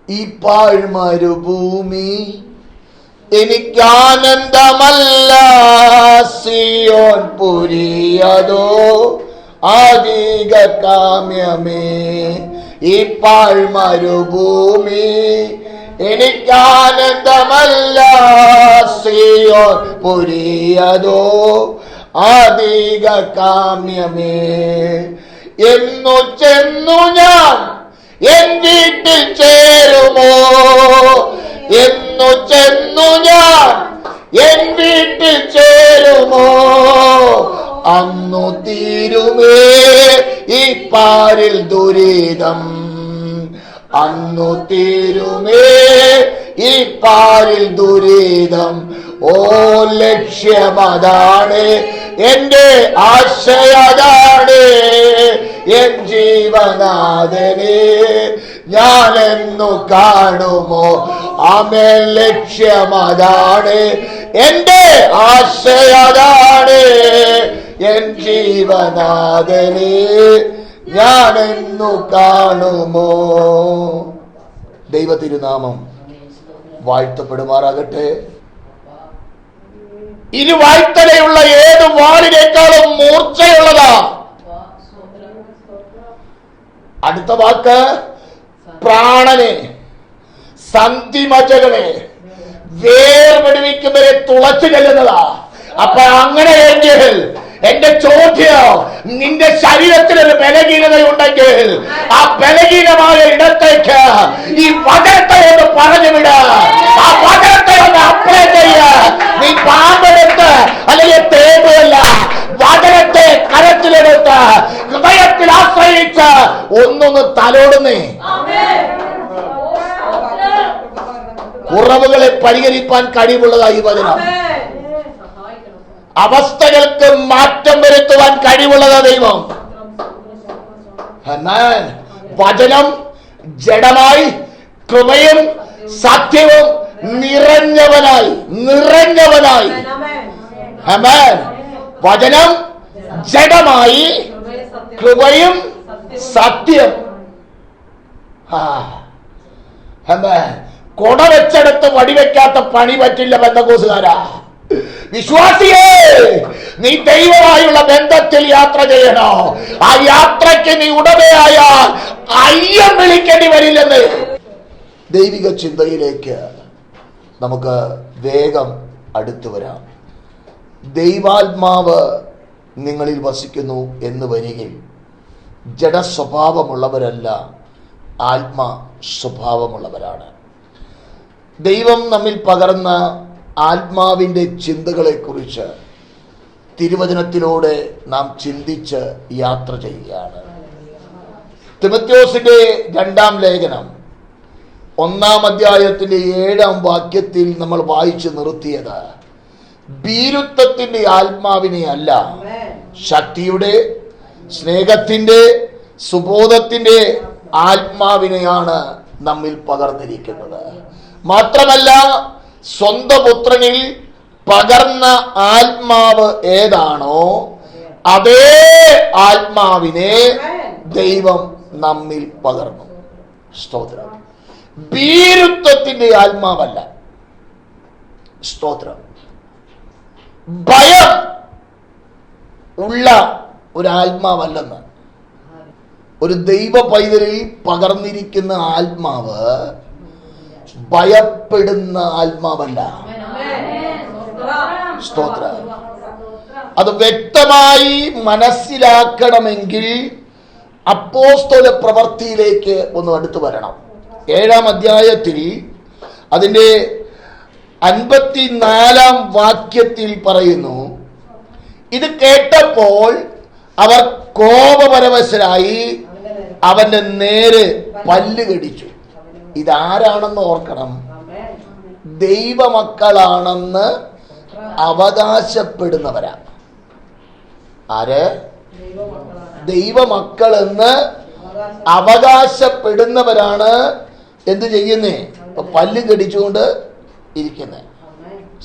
ഈ പാഴ്മരുഭൂമി എനിക്കാനന്ദമല്ല, സിയോൻ പുരിയതോ അധിക കാമ്യമേ. ഈ പാഴ്മരുഭൂമി എനിക്കാനന്ദമല്ല, സിയോൻ പുരിയതോ അധിക കാമ്യമേ. എന്നു ചെന്നു ഞാൻ എൻ വീട്ടിൽ ചേരുമോ, എന്നു ചെന്നു ഞാൻ എൻ വീട്ടിൽ ചേരുമോ, അന്നു തീരുമേ ഈ പാരിൽ ദുരിതം, അന്നു തീരുമേ ഈ പാരിൽ ദുരിതം. ഓ ലക്ഷ്യമതാണ്, എന്റെ ആശയതാണ്, എൻ ജീവനാഥനെ ഞാനെന്നു കാണുമോ. ആമേ, ലക്ഷ്യമതാണ്, എന്റെ ആശയതാണ്, എൻ ജീവനാഥനെ ഞാനെന്നു കാണുമോ. ദൈവ തിരുനാമം വാഴ്ത്തപ്പെടുമാറാകട്ടെ. ഇരുവായ്ത്തലയുള്ള ഏത് വാളിനേക്കാളും മൂർച്ചയുള്ളതാ. അടുത്ത വാക്ക് പ്രാണനെ, സന്ധിമജ്ജകളെ വേർപെടുവിക്കുന്നവരെ തുളച്ചു ചെല്ലുന്നതാ. അപ്പൊ അങ്ങനെയെങ്കിൽ എന്റെ ചോദ്യം, നിന്റെ ശരീരത്തിൽ ഒരു ബലഹീനതയുണ്ടെങ്കിൽ ആ ബലഹീനമായ ഇടത്തേക്ക് ഈ വചനത്തെ ഒന്ന് പറഞ്ഞു വിട, ആ വചനത്തെ ഒന്ന് അപ്ലൈ ചെയ്യ. നീ പാമ്പെടുത്ത് അല്ലെങ്കിൽ തേടുകയല്ല, വചനത്തെ കരത്തിലെടുത്ത് ഹൃദയത്തിൽ ആശ്രയിച്ച് ഒന്നൊന്ന് തലോടുന്നേ. കുറവുകളെ പരിഹരിപ്പാൻ കഴിവുള്ളതായി വചനം. അവസ്ഥകൾക്ക് മാറ്റം വരുത്തുവാൻ കഴിവുള്ളതാ ദൈവം. എന്നാൽ വചനം ജഡമായി കൃപയും സത്യവും നിറഞ്ഞവനായി വചനം ജഡമായി കൃപയും സത്യം. കൊട വെച്ചെടുത്ത് വടിവെക്കാത്ത പണി പറ്റില്ല ബന്ധക്കോസുകാരാ. വിശ്വാസിയേ, നീ ദൈവമായുള്ള ബന്ധത്തിൽ യാത്ര ചെയ്യണോ. ആ യാത്രയ്ക്ക് നീ ഉടമയായ അയ്യം വിളിക്കേണ്ടി വരില്ലെന്ന്. ദൈവിക ചിന്തയിലേക്ക് നമുക്ക് വേഗം അടുത്തു വരാം. ദൈവാത്മാവ് നിങ്ങളിൽ വസിക്കുന്നു എന്ന് വരികയും ജഡസ്വഭാവമുള്ളവരല്ല, ആത്മാ സ്വഭാവമുള്ളവരാണ്. ദൈവം നമ്മിൽ പകർന്ന ആത്മാവിൻ്റെ ചിന്തകളെക്കുറിച്ച് തിരുവചനത്തിലൂടെ നാം ചിന്തിച്ച് യാത്ര ചെയ്യുകയാണ്. തിമോഥെയോസിന്റെ 2-ാം ലേഖനം 1-ാം അധ്യായത്തിന്റെ 7-ാം വാക്യത്തിൽ നമ്മൾ വായിച്ചു നിർത്തിയത് ഭീരുത്വത്തിന്റെ ആത്മാവിനെ അല്ല, ശക്തിയുടെ, സ്നേഹത്തിന്റെ, സുബോധത്തിന്റെ ആത്മാവിനെയാണ് നമ്മിൽ പകർന്നിരിക്കുന്നത്. മാത്രമല്ല, സ്വന്തം പുത്രനിൽ പകർന്ന ആത്മാവ് ഏതാണോ അതേ ആത്മാവിനെ ദൈവം നമ്മിൽ പകർന്നു. സ്തോത്രം. ഭീരുത്വത്തിന്റെ ആത്മാവല്ല. സ്തോത്രം. ഭയം ഉള്ള ഒരു ആത്മാവല്ലെന്ന്. ഒരു ദൈവ പൈതലിൽ പകർന്നിരിക്കുന്ന ആത്മാവ് ഭയപ്പെടുന്ന ആത്മാവല്ല. സ്തോത്രം. അത് വ്യക്തമായി മനസ്സിലാക്കണമെങ്കിൽ അപ്പോസ്തല പ്രവൃത്തിയിലേക്ക് ഒന്ന് അടുത്തു വരണം. 7-ാം അധ്യായത്തിൽ അതിന്റെ 54-ാം വാക്യത്തിൽ പറയുന്നു, ഇത് കേട്ടപ്പോൾ അവർ കോപപരവശരായി അവന്റെ നേരെ പല്ല് കടിച്ചു. ഇതാരാണെന്ന് ഓർക്കണം. ദൈവമക്കളാണെന്ന് അവകാശപ്പെടുന്നവരാ. ആര്? ദൈവമക്കളെന്ന് അവകാശപ്പെടുന്നവരാണ് എന്ത് ചെയ്യുന്നേ? പല്ല് കടിച്ചുകൊണ്ട് ഇരിക്കുന്നേ.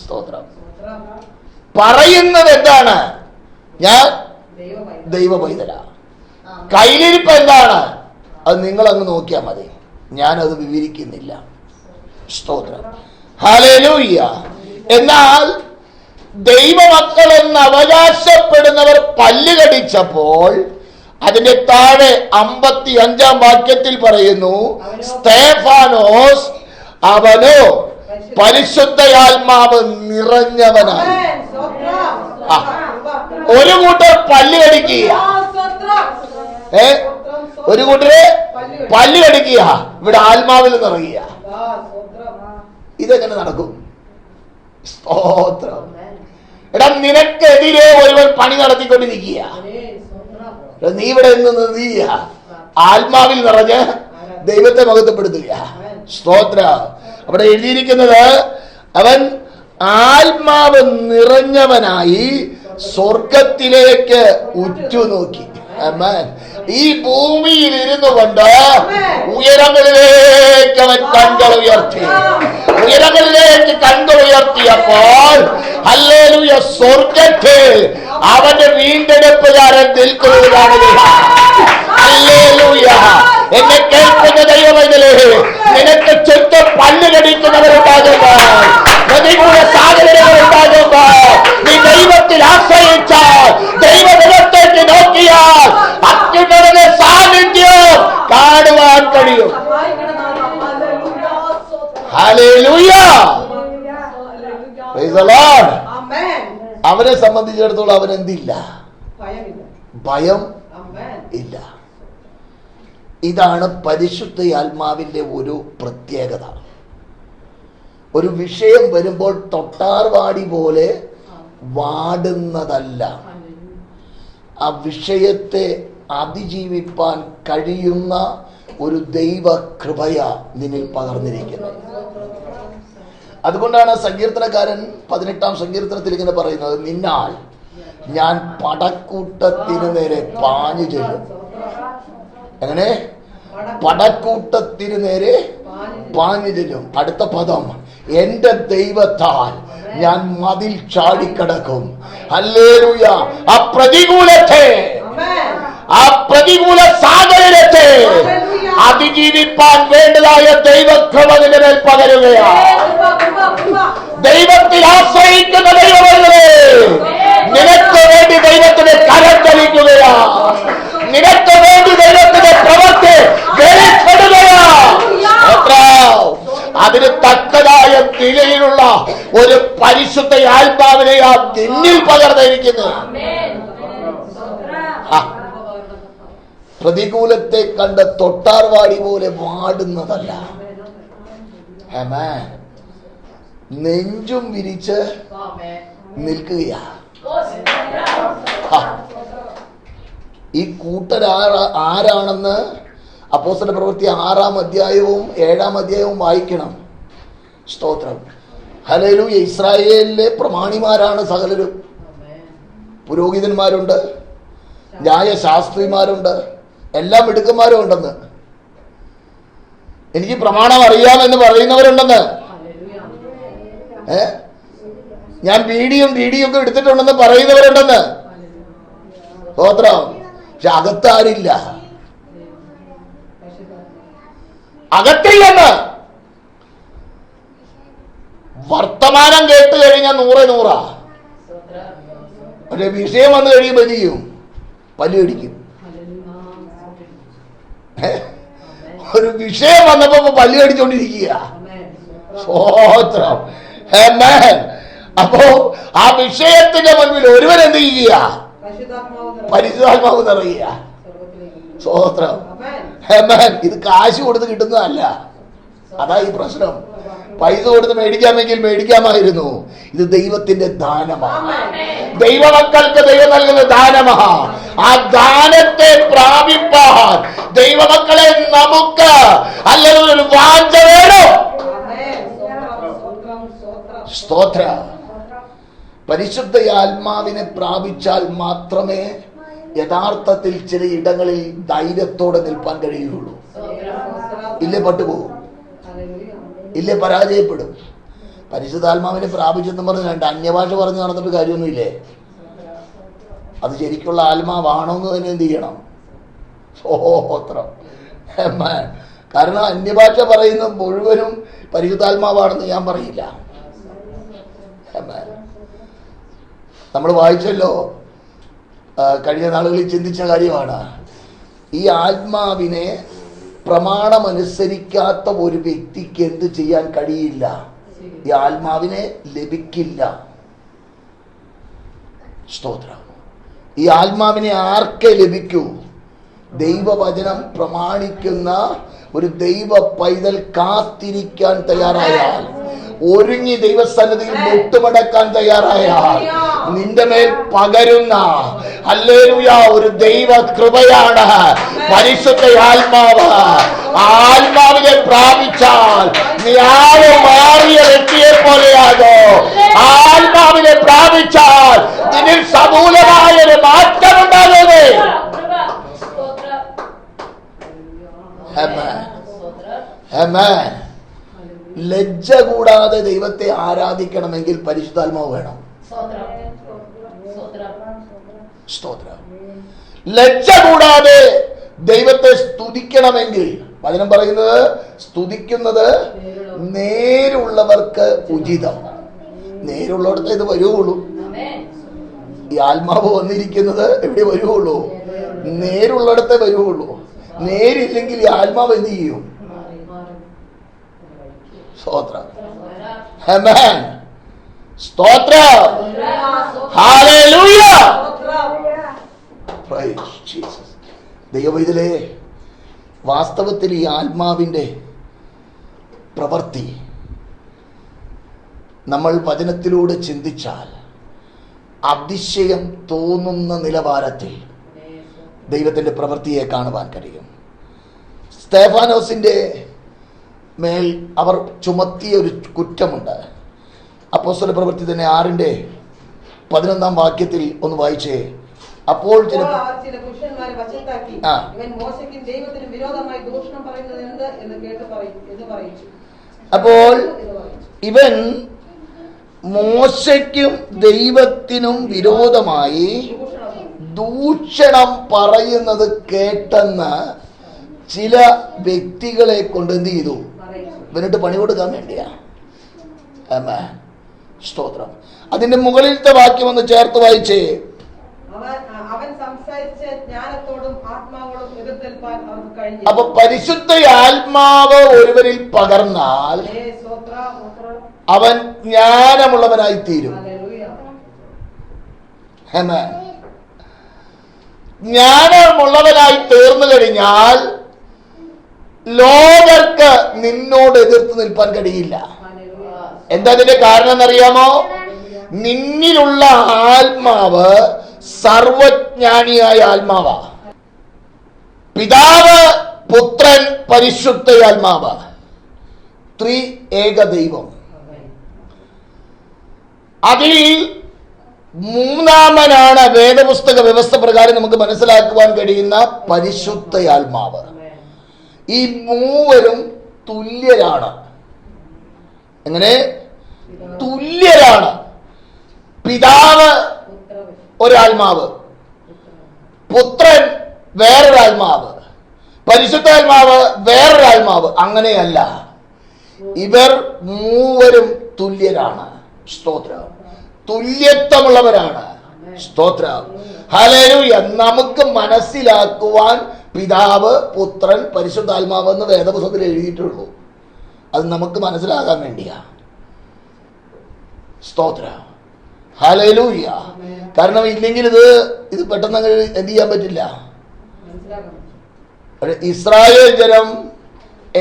സ്തോത്രം. പറയുന്നത് എന്താണ്? ഞാൻ ദൈവ പൈതല. കയ്യിലിരിപ്പ് എന്താണ്? അത് നിങ്ങൾ അങ്ങ് നോക്കിയാൽ മതി. ഞാനത് വിവരിക്കുന്നില്ല. സ്തോത്രം. ഹല്ലേലൂയ. എന്നാൽ ദൈവമക്കൾ എന്ന് അവകാശപ്പെടുന്നവർ പല്ല് കടിച്ചപ്പോൾ അതിന്റെ താഴെ 55 വാക്യത്തിൽ പറയുന്നു, സ്തേഫാനോസ് അവനോ പരിശുദ്ധയാത്മാവ് നിറഞ്ഞവനായി. ഒരു കൂട്ടർ പല്ല് കടിക്കുക, ഒരു കൂട്ടര് പല്ല് കടിക്കുക, ഇവിടെ ആത്മാവിൽ നിറയുക. ഇതെങ്ങനെ നടക്കും? സ്തോത്രം. എടാ, നിനക്കെതിരെ ഒരുവൻ പണി നടത്തിക്കൊണ്ടിരിക്കുക, നീ ഇവിടെ നിന്ന് നീ ആത്മാവിൽ നിറഞ്ഞ് ദൈവത്തെ മഹത്വപ്പെടുത്തുക. സ്തോത്ര. അവിടെ എഴുതിയിരിക്കുന്നത്, അവൻ ആത്മാവ് നിറഞ്ഞവനായി സ്വർഗത്തിലേക്ക് ഉറ്റുനോക്കി. ഈ ഭൂമിയിൽ ഇരുന്നു കൊണ്ട് ഉയരങ്ങളിലേക്ക് അവൻ കണ്ണുകൾ ഉയർത്തി. ഉയരങ്ങളിലേക്ക് കണ്ണുകൾ ഉയർത്തിയപ്പോൾ ഹല്ലേലൂയ, സ്വർഗത്തിൽ അവന്റെ വീണ്ടെടുപ്പുകാരൻ നിൽക്കുന്നത് കാണുക. ഹല്ലേലൂയ. എന്നെ കേൾക്കുന്ന ദൈവമേ, നിനക്ക് ചുറ്റും പല്ല് കടിക്കുന്നവരുണ്ടാകുമ്പോൾ, പ്രതികൂല സാഹചര്യങ്ങളുണ്ടാകുമ്പോൾ നീ ദൈവത്തിൽ ആശ്രയിച്ചാൽ, ദൈവത്തിലേക്ക് നോക്കിയാൽ അത്യുന്നതന്റെ സാന്നിധ്യം കാണുവാൻ കഴിയും. ഹല്ലേലൂയ. Price the Lord. അവനെ സംബന്ധിച്ചിടത്തോളം അവനെന്തില്ല? ഭയം ഇല്ല. ഇതാണ് പരിശുദ്ധ ആത്മാവിന്റെ ഒരു പ്രത്യേകത. ഒരു വിഷയം വരുമ്പോൾ തൊട്ടാർവാടി പോലെ വാടുന്നതല്ല, ആ വിഷയത്തെ അതിജീവിപ്പാൻ കഴിയുന്ന ഒരു ദൈവ കൃപയ നിന്നിൽ പകർന്നിരിക്കുന്നത്. അതുകൊണ്ടാണ് സങ്കീർത്തനക്കാരൻ 18-ാം സങ്കീർത്തനത്തിൽ ഇങ്ങനെ പറയുന്നത്, നിന്നാൽ ഞാൻ പടക്കൂട്ടത്തിന് നേരെ പാഞ്ഞു ചെല്ലും. എങ്ങനെ? പടക്കൂട്ടത്തിന് നേരെ പാഞ്ഞു ചെല്ലും. അടുത്ത പദം, എന്റെ ദൈവത്താൽ ഞാൻ മതിൽ ചാടിക്കടക്കും. ഹല്ലേലൂയ. ആ പ്രതികൂലത്തെ, ആ പ്രതികൂല സാഹചര്യത്തെ അതിജീവിപ്പാൻ വേണ്ടതായ ദൈവകൃപ നിന്റെ മേൽ പകരുകയാണ്. ദൈവത്തിൽ ആശ്രയിക്കുന്ന ദൈവമേ, നിനക്ക് വേണ്ടി ദൈവത്തിന്റെ കരം ചലിക്കുകയാണ്. നിനക്ക് വേണ്ടി ദൈവത്തിന്റെ പ്രവൃത്തി വെളിപ്പെടുകയാണ്. അതിന് തക്കതായ നിലയിലുള്ള ഒരു പരിശുദ്ധ ആത്മാവിനെ ആ നിന്നിൽ പകർന്നിരിക്കുന്നു. പ്രതികൂലത്തെ കണ്ട് തൊട്ടാർവാടി പോലെ വാടുന്നതല്ല, നെഞ്ചും വിരിച്ച് നിൽക്കുകയാ. ഈ കൂട്ടരാരാണെന്ന് അപ്പോസ്തല പ്രവൃത്തി 6-ാം അധ്യായവും 7-ാം അധ്യായവും വായിക്കണം. സ്തോത്രം. ഹല്ലേലൂയ. ഇസ്രായേലിലെ പ്രമാണിമാരാണ് സകലരും. പുരോഹിതന്മാരുണ്ട്, ന്യായശാസ്ത്രിമാരുണ്ട്, എല്ലാം മിടുക്കന്മാരും ഉണ്ടെന്ന്. എനിക്ക് പ്രമാണം അറിയാമെന്ന് പറയുന്നവരുണ്ടെന്ന്. ഞാൻ ബീഡിയും ഡിഡിയും ഒക്കെ എടുത്തിട്ടുണ്ടെന്ന് പറയുന്നവരുണ്ടെന്ന്. സ്തോത്രം. പക്ഷെ അകത്താരില്ല, അകത്തില്ലെന്ന്. വർത്തമാനം കേട്ട് കഴിഞ്ഞാൽ 100 പക്ഷെ വിഷയം വന്നു കഴിയുമ്പോൾ എന്ത് ചെയ്യും? പല്ലുകടിക്കും. ഒരു വിഷയം വന്നപ്പോ പല്ലുകടിച്ചോണ്ടിരിക്കുക. സ്തോത്രം. അപ്പോ ആ വിഷയത്തിന്റെ മുൻപിൽ ഒരുവൻ എന്ത് ചെയ്യുക? പരിശുദ്ധാത്മാവ് നിറയുക. സ്തോത്രം. ഇത് കാശ് കൊടുത്ത് കിട്ടുന്നതല്ല. അതാ ഈ പ്രശ്നം. പൈസ കൊടുത്ത് മേടിക്കാമെങ്കിൽ മേടിക്കാമായിരുന്നു. ഇത് ദൈവത്തിന്റെ ദാനമാണ്. ദൈവമക്കൾക്ക് ദൈവം നൽകുന്ന ദാനമാണ്. ആ ദാനത്തെ പ്രാപിപ്പാൻ ദൈവമക്കളെ നമുക്ക് അല്ലെങ്കിൽ ഒരു വാഞ്ച വേണം. സ്തോത്ര. പരിശുദ്ധ ആത്മാവിനെ പ്രാപിച്ചാൽ മാത്രമേ യഥാർത്ഥത്തിൽ ചില ഇടങ്ങളിൽ ധൈര്യത്തോടെ നിൽപ്പാൻ കഴിയുള്ളൂ. ഇല്ലേ പട്ടുപോകും, ഇല്ലേ പരാജയപ്പെടും. പരിശുദ്ധാത്മാവിനെ പ്രാപിച്ചെന്ന് പറഞ്ഞ് അന്യഭാഷ പറഞ്ഞു നടന്നിട്ട് കാര്യമൊന്നുമില്ലേ. അത് ശരിക്കുള്ള ആത്മാവാണോന്ന് തന്നെ എന്ത് ചെയ്യണം? സ്തോത്രം. കാരണം അന്യഭാഷ പറയുന്ന മുഴുവനും പരിശുദ്ധാത്മാവാണെന്ന് ഞാൻ പറയില്ല. നമ്മൾ വായിച്ചല്ലോ, കഴിഞ്ഞ നാളുകളിൽ ചിന്തിച്ച കാര്യമാണ്. ഈ ആത്മാവിനെ പ്രമാണമനുസരിക്കാത്ത ഒരു വ്യക്തിക്ക് എന്ത് ചെയ്യാൻ കഴിയില്ല? ഈ ആത്മാവിനെ ലഭിക്കില്ല. സ്തോത്രം. ഈ ആത്മാവിനെ ആർക്കെ ലഭിക്കൂ? ദൈവവചനം പ്രമാണിക്കുന്ന ഒരു ദൈവ പൈതൽ കാത്തിരിക്കാൻ തയ്യാറായാൽ, ഒരുങ്ങി ദൈവസന്നിധിയിൽ മുട്ടുമടക്കാൻ തയ്യാറായാൽ, നിന്റെ മേൽ പകരുന്ന ഹല്ലേലൂയ ഒരു ദൈവ കൃപയാണ് പരിശുദ്ധ ആത്മാവ്. ആത്മാവിനെ പ്രാപിച്ചാൽ നീ ആരോ മാറിയ വ്യക്തിയെ പോലെയാകോ. ആത്മാവിനെ പ്രാപിച്ചാൽ ഇതിൽ സമൂലമായ ഒരു മാറ്റം ഉണ്ടാകുന്നത്. ലജ്ജ കൂടാതെ ദൈവത്തെ ആരാധിക്കണമെങ്കിൽ പരിശുദ്ധാത്മാവ് വേണം. സ്തോത്രം. ലജ്ജ കൂടാതെ ദൈവത്തെ സ്തുതിക്കണമെങ്കിൽ വചനം പറയുന്നത് സ്തുതിക്കുന്നത് നേരുള്ളവർക്ക് ഉചിതം. നേരുള്ളിടത്ത് ഇത് വരുവുള്ളൂ. ഈ ആത്മാവ് വന്നിരിക്കുന്നത് എവിടെ വരുവുള്ളൂ? നേരുള്ളിടത്തെ വരുവുള്ളൂ. നേരില്ലെങ്കിൽ ഈ ആത്മാവ് എന്ത് ചെയ്യും? സ്തോത്രം. ആമേൻ. സ്തോത്രം. ഹല്ലേലൂയ. Price Jesus. ദൈവവൈതലേ, വാസ്തവത്തിൽ ഈ ആത്മാവിൻ്റെ പ്രവൃത്തി നമ്മൾ വചനത്തിലൂടെ ചിന്തിച്ചാൽ അതിശയം തോന്നുന്ന നിലവാരത്തിൽ ദൈവത്തിൻ്റെ പ്രവൃത്തിയെ കാണുവാൻ കഴിയും. സ്തേഫാനോസിൻ്റെ മേൽ അവർ ചുമത്തിയ ഒരു കുറ്റമുണ്ട്. അപ്പോസ്തല പ്രവൃത്തി തന്നെ 6:11 വാക്യത്തിൽ ഒന്ന് വായിച്ചേ. അപ്പോൾ ചില പുരുഷന്മാരെ വശത്താക്കി ഇവൻ മോശയ്ക്കും ദൈവത്തിനും വിരോധമായി ദൂഷണം പറയുന്നത് എന്ത് എന്ന് കേട്ട് പറയിച്ചു. അപ്പോൾ ഇവൻ മോശയ്ക്കും ദൈവത്തിനും വിരോധമായി ദൂഷണം പറയുന്നത് കേട്ടെന്ന് ചില വ്യക്തികളെ കൊണ്ട് എന്ത് ചെയ്തു? ഇവനിട്ട് പണി കൊടുക്കാൻ വേണ്ടിയാ. ആമേൻ. സ്തോത്രം. അതിന്റെ മുകളിലത്തെ വാക്യം ഒന്ന് ചേർത്ത് വായിച്ചേ. അപ്പൊ പരിശുദ്ധ ആത്മാവ് ഒരുവരിൽ പകർന്നാൽ അവൻ ജ്ഞാനമുള്ളവനായി തീരും. ആമേൻ. ജ്ഞാനമുള്ളവനായി തീർന്നു കഴിഞ്ഞാൽ ലോകർക്ക് നിന്നോട് എതിർത്ത് നിൽപ്പാൻ കഴിയില്ല. എന്താ അതിന്റെ കാരണം എന്നറിയാമോ? നിന്നിലുള്ള ആത്മാവ് സർവജ്ഞാനിയായ ആത്മാവാ. പിതാവ്, പുത്രൻ, പരിശുദ്ധ ആത്മാവ്, ത്രിഏക ദൈവം. അതിൽ മൂന്നാമനാണ് വേദപുസ്തക വ്യവസ്ഥ പ്രകാരം നമുക്ക് മനസ്സിലാക്കുവാൻ കഴിയുന്ന പരിശുദ്ധ ആത്മാവ്. ഈ മൂവരും തുല്യരാണ്. എങ്ങനെ? തുല്യരാണ്. പിതാവ് ഒരാത്മാവ്, പുത്രൻ വേറൊരാത്മാവ്, പരിശുദ്ധാത്മാവ് വേറൊരാത്മാവ്. അങ്ങനെയല്ല, ഇവർ മൂവരും തുല്യരാണ്. സ്തോത്രം. തുല്യത്വമുള്ളവരാണ്. സ്തോത്രം. ഹല്ലേലൂയ. നമുക്ക് മനസ്സിലാക്കുവാൻ പിതാവ്, പുത്രൻ, പരിശുദ്ധാത്മാവ് എന്ന് വേദപുസ്തകത്തിൽ എഴുതിയിട്ടുള്ളൂ. അത് നമുക്ക് മനസ്സിലാകാൻ വേണ്ടിയാ. സ്തോത്രം. ഹല്ലേലൂയ. കാരണം ഇല്ലെങ്കിൽ ഇത് പെട്ടെന്ന് എന്ത് ചെയ്യാൻ പറ്റില്ല. ഇസ്രായേൽ ജനം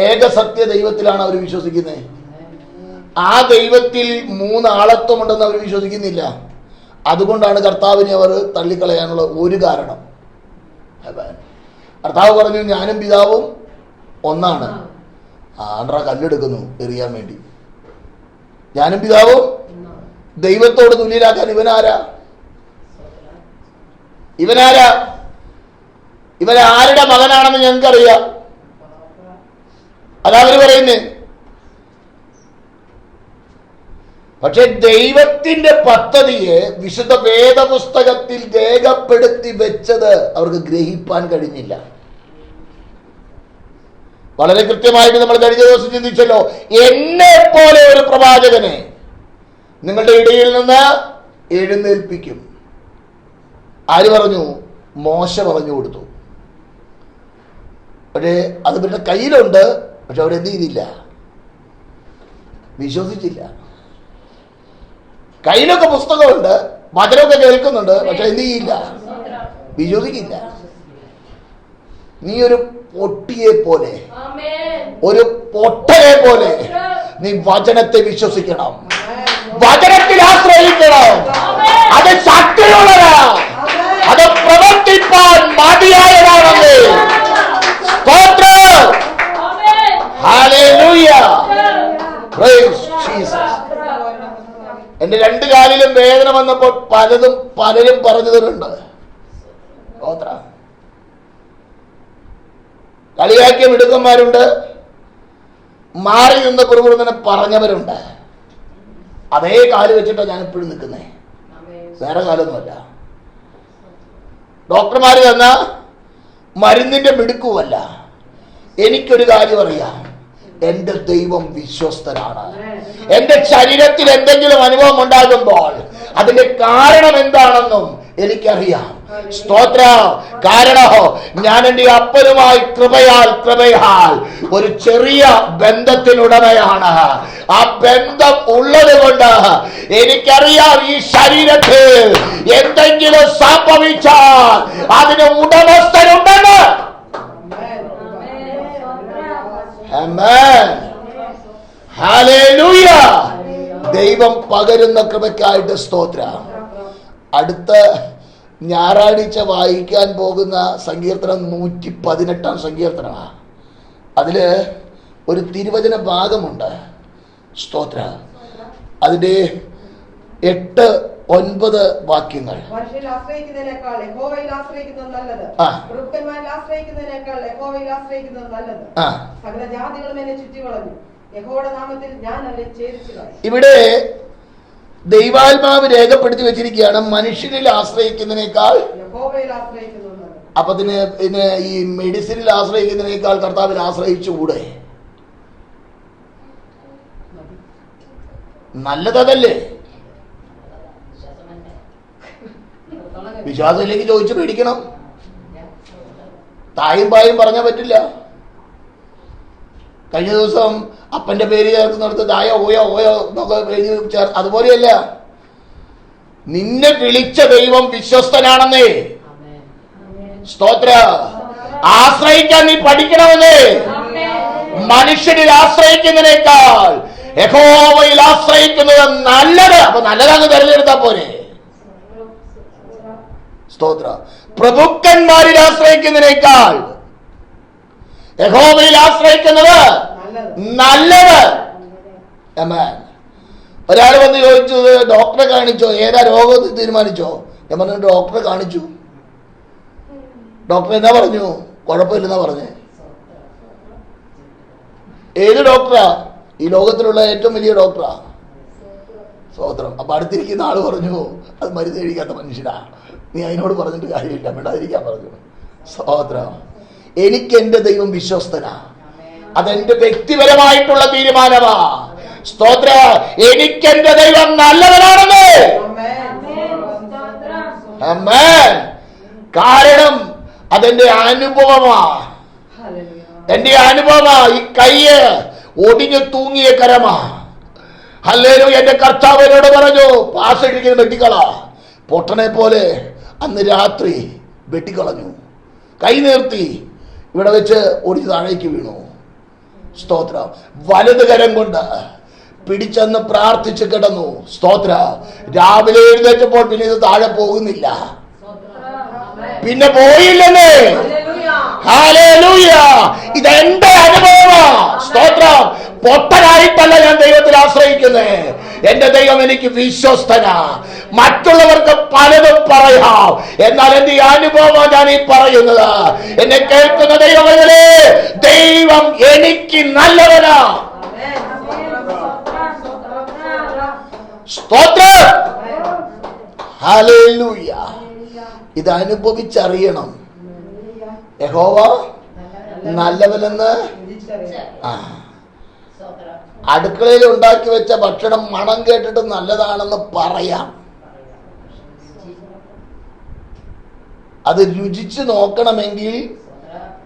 ഏകസത്യ ദൈവത്തിലാണ് അവർ വിശ്വസിക്കുന്നത്. ആ ദൈവത്തിൽ മൂന്നാളത്വമുണ്ടെന്ന് അവർ വിശ്വസിക്കുന്നില്ല. അതുകൊണ്ടാണ് കർത്താവിനെ അവർ തള്ളിക്കളയാനുള്ള ഒരു കാരണം. കർത്താവ് പറഞ്ഞു, ഞാനും പിതാവും ഒന്നാണ്. ആണ്ട്ര കല്ലെടുക്കുന്നു എറിയാൻ വേണ്ടി. ഞാനും പിതാവും ദൈവത്തോട് തുല്യരാക്കാൻ ഇവനാരാ? ഇവൻ ആരുടെ മകനാണെന്ന് ഞങ്ങൾക്കറിയാം. അതവര് പറയുന്നേ. പക്ഷെ ദൈവത്തിന്റെ പദ്ധതിയെ വിശുദ്ധ വേദപുസ്തകത്തിൽ രേഖപ്പെടുത്തി വെച്ചത് അവർക്ക് ഗ്രഹിപ്പാൻ കഴിഞ്ഞില്ല. വളരെ കൃത്യമായിട്ട് നമ്മൾ കഴിഞ്ഞ ദിവസം ചിന്തിച്ചല്ലോ, എന്നെ പോലെ ഒരു പ്രവാചകനെ നിങ്ങളുടെ ഇടയിൽ നിന്ന് എഴുന്നേൽപ്പിക്കും. ആര് പറഞ്ഞു? മോശ പറഞ്ഞു കൊടുത്തു. പക്ഷേ അത് ഇവരുടെ കയ്യിലുണ്ട്. പക്ഷെ അവരെന്ത് ചെയ്തില്ല? വിശ്വസിച്ചില്ല. കയ്യിലൊക്കെ പുസ്തകമുണ്ട്, വചനമൊക്കെ കേൾക്കുന്നുണ്ട്, പക്ഷെ എന്ത് ചെയ്യില്ല? വിശ്വസിക്കില്ല. നീ ഒരു പൊട്ടിയെ പോലെ, ഒരു പൊട്ടയെ പോലെ നീ വചനത്തെ വിശ്വസിക്കണം, വചനത്തിൽ ആശ്രയിക്കണം. അത് ശക്തിയുള്ളതാ, അത് പ്രവർത്തിപ്പാൻ മതിയായതാണെന്ന്. എന്റെ രണ്ട് കാലിലും വേദന വന്നപ്പോൾ പലരും പറഞ്ഞതുണ്ട്. കളിയാക്കിയ മിടുക്കന്മാരുണ്ട്, മാറി നിന്ന് കുറുകുറുന്നെ പറഞ്ഞവരുണ്ട്. അതേ കാല് വെച്ചിട്ടാണ് ഞാൻ ഇപ്പോഴും നിൽക്കുന്നേ, വേറെ കാലൊന്നുമല്ല. ഡോക്ടർമാർ തന്ന മരുന്നിന്റെ മിടുക്കുമല്ല. എനിക്കൊരു കാര്യം അറിയാം, എന്റെ ദൈവം വിശ്വസ്തനാണ്. എന്റെ ശരീരത്തിൽ എന്തെങ്കിലും അനുഭവം ഉണ്ടാകുമ്പോൾ അതിന്റെ കാരണം എന്താണെന്നും എനിക്കറിയാം. സ്തോത്രം. കാരണം ഞാൻ എൻ്റെ അപ്പനുമായി കൃപയാൽ ഒരു ചെറിയ ബന്ധത്തിനുടമയാണ്. ആ ബന്ധം ഉള്ളത് കൊണ്ട് എനിക്കറിയാം, ഈ ശരീരത്തിൽ എന്തെങ്കിലും സംഭവിച്ചാൽ അതിന് ഉടമസ്ഥനുണ്ടെന്ന്. ഹല്ലേലൂയ. ദൈവം പകരുന്ന കൃപയ്ക്കായിട്ട് സ്തോത്രം. അടുത്ത ഞായറാഴ്ച വായിക്കാൻ പോകുന്ന സങ്കീർത്തനം 118 സങ്കീർത്തനമാണ്. അതില് ഒരു തിരുവചന ഭാഗമുണ്ട്. സ്തോത്രം. അതിന്റെ 8-9 വാക്യങ്ങൾ. ഇവിടെ ദൈവാത്മാവ് രേഖപ്പെടുത്തി വെച്ചിരിക്കുകയാണ്, മനുഷ്യനിൽ ആശ്രയിക്കുന്നതിനേക്കാൾ. അപ്പൊ ഇതിന് ഈ മെഡിസിനിൽ ആശ്രയിക്കുന്നതിനേക്കാൾ കർത്താവിൽ ആശ്രയിച്ചുകൂടെ? നല്ലതല്ലേ? വിശ്വാസത്തിലേക്ക് ചോദിച്ചു പേടിക്കണം. തായും പായും പറഞ്ഞാൽ പറ്റില്ല. കഴിഞ്ഞ ദിവസം അപ്പന്റെ പേര് ചേർക്കുന്നിടത്ത് തായ ഓയോ എന്നൊക്കെ എഴുതി ചേർ. അതുപോലെയല്ല, നിന്നെ വിളിച്ച ദൈവം വിശ്വസ്തനാണെന്നേ. സ്തോത്ര. ആശ്രയിക്കാൻ നീ പഠിക്കണമെന്നേ. മനുഷ്യനിൽ ആശ്രയിക്കുന്നതിനേക്കാൾ യഹോവയിൽ ആശ്രയിക്കുന്നത് നല്ലത്. അപ്പൊ നല്ലതങ്ങ് തെരഞ്ഞെടുത്താ പോരെ. സ്തോത്ര. പ്രഭുക്കന്മാരിൽ ആശ്രയിക്കുന്നതിനേക്കാൾ യഹോവയിൽ ആശ്രയിക്കുന്നത് നല്ലത്. ഒരാൾ വന്ന് ചോദിച്ചത്, ഡോക്ടറെ കാണിച്ചോ, ഏതാ രോഗം തീരുമാനിച്ചോ? ഞാൻ പറഞ്ഞു ഡോക്ടറെ കാണിച്ചു. ഡോക്ടർ എന്നാ പറഞ്ഞു? കുഴപ്പമില്ലെന്നാ പറഞ്ഞേ. ഏത് ഡോക്ടറാ? ഈ ലോകത്തിലുള്ള ഏറ്റവും വലിയ ഡോക്ടറാ. സ്തോത്രം. അപ്പൊ അടുത്തിരിക്കുന്ന ആള് പറഞ്ഞു, അത് മരുന്ന് കഴിക്കാത്ത മനുഷ്യനാ, നീ അതിനോട് പറഞ്ഞിട്ട് കാര്യമില്ല, മിണ്ടാതിരിക്കാൻ പറഞ്ഞു. സ്തോത്രം. എനിക്ക് എന്റെ ദൈവം വിശ്വസ്തനാ. അതെന്റെ വ്യക്തിപരമായിട്ടുള്ള തീരുമാനമാ. സ്തോത്ര. എനിക്ക് എന്റെ ദൈവം നല്ലവനാണെന്ന്. കാരണം അതെന്റെ അനുഭവമാ. എന്റെ അനുഭവമാ. ഈ കയ്യ് ഒടിഞ്ഞു തൂങ്ങിയ കരമാ. ഹല്ലേലൂയ. എന്റെ കർത്താവ് എന്നോട് പറഞ്ഞു, പാസ് ഇട്ടിരിക്കുന്ന വെട്ടിക്കള. പൊട്ടനെ പോലെ അന്ന് രാത്രി വെട്ടിക്കളഞ്ഞു. കൈ നിർത്തി ഇവിടെ വെച്ച് ഒടിഞ്ഞ് താഴേക്ക് വീണു. സ്തോത്രം. വലത് കരം കൊണ്ട് പിടിച്ചെന്ന് പ്രാർത്ഥിച്ച് കിടന്നു. സ്തോത്ര. രാവിലെ എഴുന്നേറ്റപ്പോൾ പിന്നെ ഇത് താഴെ പോകുന്നില്ല, പിന്നെ പോയില്ലെന്നേ. ഹല്ലേലൂയ. ഇതെന്റെ അനുഭവമാ. സ്തോത്രം. പൊട്ടനായിട്ടല്ല ഞാൻ ദൈവത്തിൽ ആശ്രയിക്കുന്നേ. എന്റെ ദൈവം എനിക്ക് വിശ്വസ്തനാ. മറ്റുള്ളവർക്ക് പലതും പറയാം, എന്നാൽ എന്റെ അനുഭവമാണ് ഞാൻ ഈ പറയുന്നത്. എന്നെ കേൾക്കുന്ന ദൈവമേ, ദൈവം എനിക്ക് നല്ലവനാ. സ്തോത്രം. ഹല്ലേലൂയ. ഇത് അനുഭവിച്ചറിയണം. യഹോവ നല്ലവനെന്ന് അടുക്കളയിൽ ഉണ്ടാക്കി വെച്ച ഭക്ഷണം മണം കേട്ടിട്ട് നല്ലതാണെന്ന് പറയാം. അത് രുചിച്ചു നോക്കണമെങ്കിൽ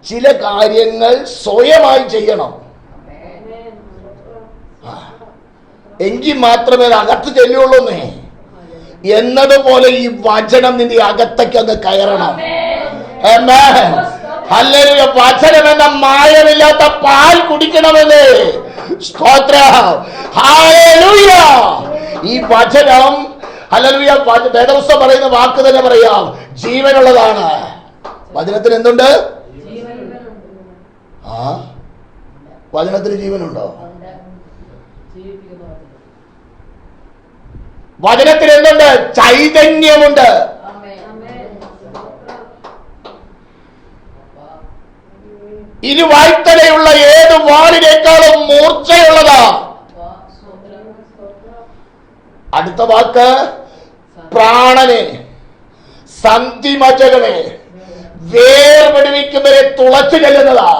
ചില കാര്യങ്ങൾ സ്വയമായി ചെയ്യണം. എങ്കിൽ മാത്രമേ അകത്ത് ചെല്ലുള്ളൂന്നേ. എന്നതുപോലെ ഈ വചനം നിന്റെ അകത്തേക്ക് അങ്ങ് കയറണം. ഹല്ലേലൂയ. വചനം എന്ന മായമില്ലാത്ത പാൽ കുടിക്കണമെന്ന്. സ്തോത്രം. ഹല്ലേലൂയ. ഈ വചനം ഹല്ലേലൂയ വേദപുസ്തകം പറയുന്ന വാക്ക് തന്നെ പറയാം, ജീവനുള്ളതാണ്. വചനത്തിന് എന്തുണ്ട്? വചനത്തിന് ജീവനുണ്ടോ? വചനത്തിന് എന്തുണ്ട്? ചൈതന്യമുണ്ട്. ഇരുവായ്ത്തലയുള്ള ഏത് വാളിനേക്കാളും മൂർച്ചയുള്ളതാ. അടുത്ത വാക്ക് പ്രാണനെ, സന്ധിമജ്ജകളെ വേർപെടുവിക്കുന്നവരെ തുളച്ചു ചെല്ലുന്നതാ.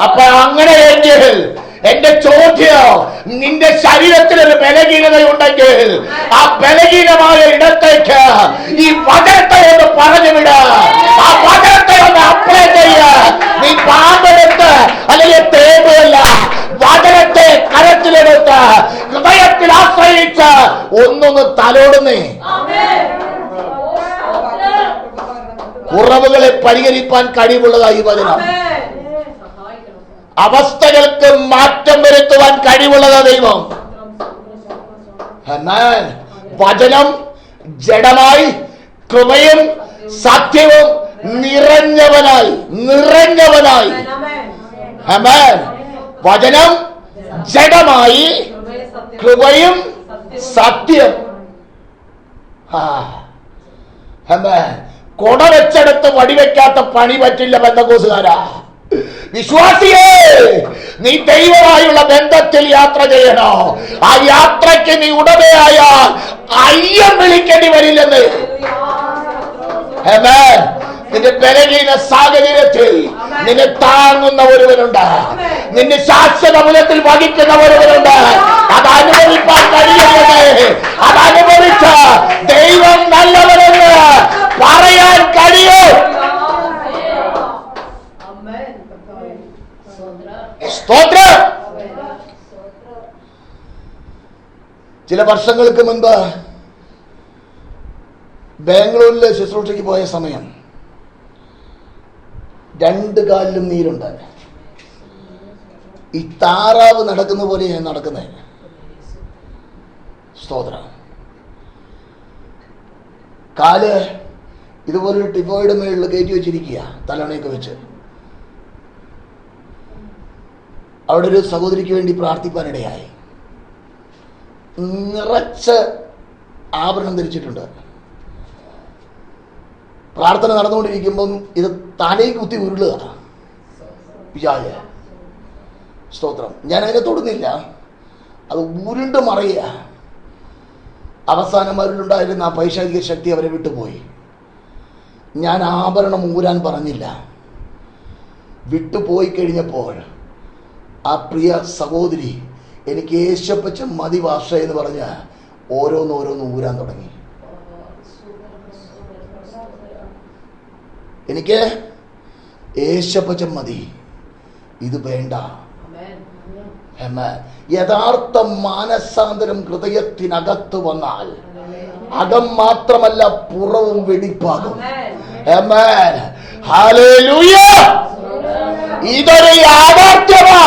അപ്പൊ അങ്ങനെയെങ്കിൽ എന്റെ ചോദ്യം, നിന്റെ ശരീരത്തിലൊരു ബലഹീനതയുണ്ടെങ്കിൽ ആ ബലഹീനമായ ഇടത്തേക്ക് ഈ വചനത്തെ ഒന്ന് പറഞ്ഞു വിട. ആ വചനത്തെ ഒന്ന് അപ്ലൈ ചെയ്യ. നീ പാമ്പെടുത്ത് അല്ലെങ്കിൽ തേമ്പല്ല, വചനത്തെ കരത്തിലെടുത്ത് ഹൃദയത്തിൽ ആശ്രയിച്ച് ഒന്നൊന്ന് തലോടുന്നേ. കുറവുകളെ പരിഹരിപ്പാൻ കഴിവുള്ളതായി വചനം. അവസ്ഥകൾക്ക് മാറ്റം വരുത്തുവാൻ കഴിവുള്ളതാ ദൈവം. വചനം ജഡമായി കൃപയും സത്യവും നിറഞ്ഞവനായി. വചനം ജഡമായി കൃപയും സത്യം. കൊട വെച്ചെടുത്ത് വടിവെക്കാത്ത പണി പറ്റില്ല ബന്ധക്കോസുകാരാ. വിശ്വാസിയേ, നീ ദൈവമായുള്ള ബന്ധത്തിൽ യാത്ര ചെയ്യണോ? ആ യാത്രയ്ക്ക് നീ ഉടമയായ അയ്യം വിളിക്കേണ്ടി വരില്ലെന്ന്. നിന്റെ ബലഹീന സാഹചര്യത്തിൽ നിന്നെ താങ്ങുന്ന ഒരുവനുണ്ട്. നിന്റെ ശാശ്വത മൂലത്തിൽ വഹിക്കുന്ന ഒരുവനുണ്ട്. അത് അനുഭവിക്കാൻ കഴിയുന്നത്, അത് അനുഭവിച്ച ദൈവം നല്ലവരെന്ന് പറയാൻ കഴിയും. സ്തോത്രം. ചില വർഷങ്ങൾക്ക് മുൻപ് ബാംഗ്ലൂരിലെ ശുശ്രൂഷയ്ക്ക് പോയ സമയം 2 കാലിലും നീരുണ്ട്. ഈ താറാവ് നടക്കുന്ന പോലെ ഞാൻ നടക്കുന്നത്. സ്തോത്രം. കാല് ഇതുപോലൊരു ടിഫോയുടെ മേളിൽ കയറ്റി വെച്ചിരിക്കുക, തലണയൊക്കെ വെച്ച്. അവിടെ ഒരു സഹോദരിക്ക് വേണ്ടി പ്രാർത്ഥിക്കാനിടയായി. നിറച്ച് ആഭരണം ധരിച്ചിട്ടുണ്ട്. പ്രാർത്ഥന നടന്നുകൊണ്ടിരിക്കുമ്പം ഇത് തലയിൽ കുത്തി ഉരുളുക. സ്തോത്രം. ഞാൻ അതിനെ തൊടുന്നില്ല, അത് ഉരുണ്ട് മറിയുക. അവസാനം അവരിലുണ്ടായിരുന്ന ആ പൈശാചിക ശക്തി അവരെ വിട്ടുപോയി. ഞാൻ ആഭരണം ഊരാൻ പറഞ്ഞില്ല. വിട്ടുപോയി കഴിഞ്ഞപ്പോൾ ആ പ്രിയ സഹോദരി എനിക്ക് യേശപ്പച്ച മതി ഭാഷ എന്ന് പറഞ്ഞ് ഓരോന്നോരോന്ന് ഊരാൻ തുടങ്ങി. എനിക്ക് യേശപ്പച്ച മതി, ഇത് വേണ്ട. യഥാർത്ഥ മാനസാന്തരം ഹൃദയത്തിനകത്ത് വന്നാൽ അകം മാത്രമല്ല പുറവും വെടിപ്പാകും. ഹല്ലേലൂയ. ഇതൊരു യാഥാർത്ഥ്യമാ.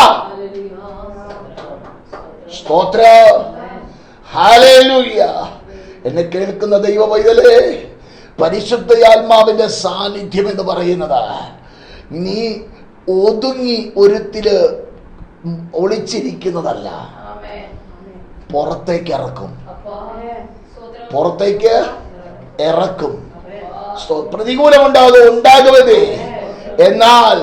സ്തോത്രം. ഹല്ലേലൂയ. എന്നെ കേൾക്കുന്ന ദൈവ പൈതലേ, പരിശുദ്ധ ആത്മാവിന്റെ സാന്നിധ്യം എന്ന് പറയുന്നത് നീ ഒതുങ്ങി ഒരുത്തില് ഒളിച്ചിരിക്കുന്നതല്ല, പുറത്തേക്ക് ഇറക്കും. പുറത്തേക്ക് ഇറക്കും. പ്രതികൂലമുണ്ടാകും, ഉണ്ടാകുമതേ. എന്നാൽ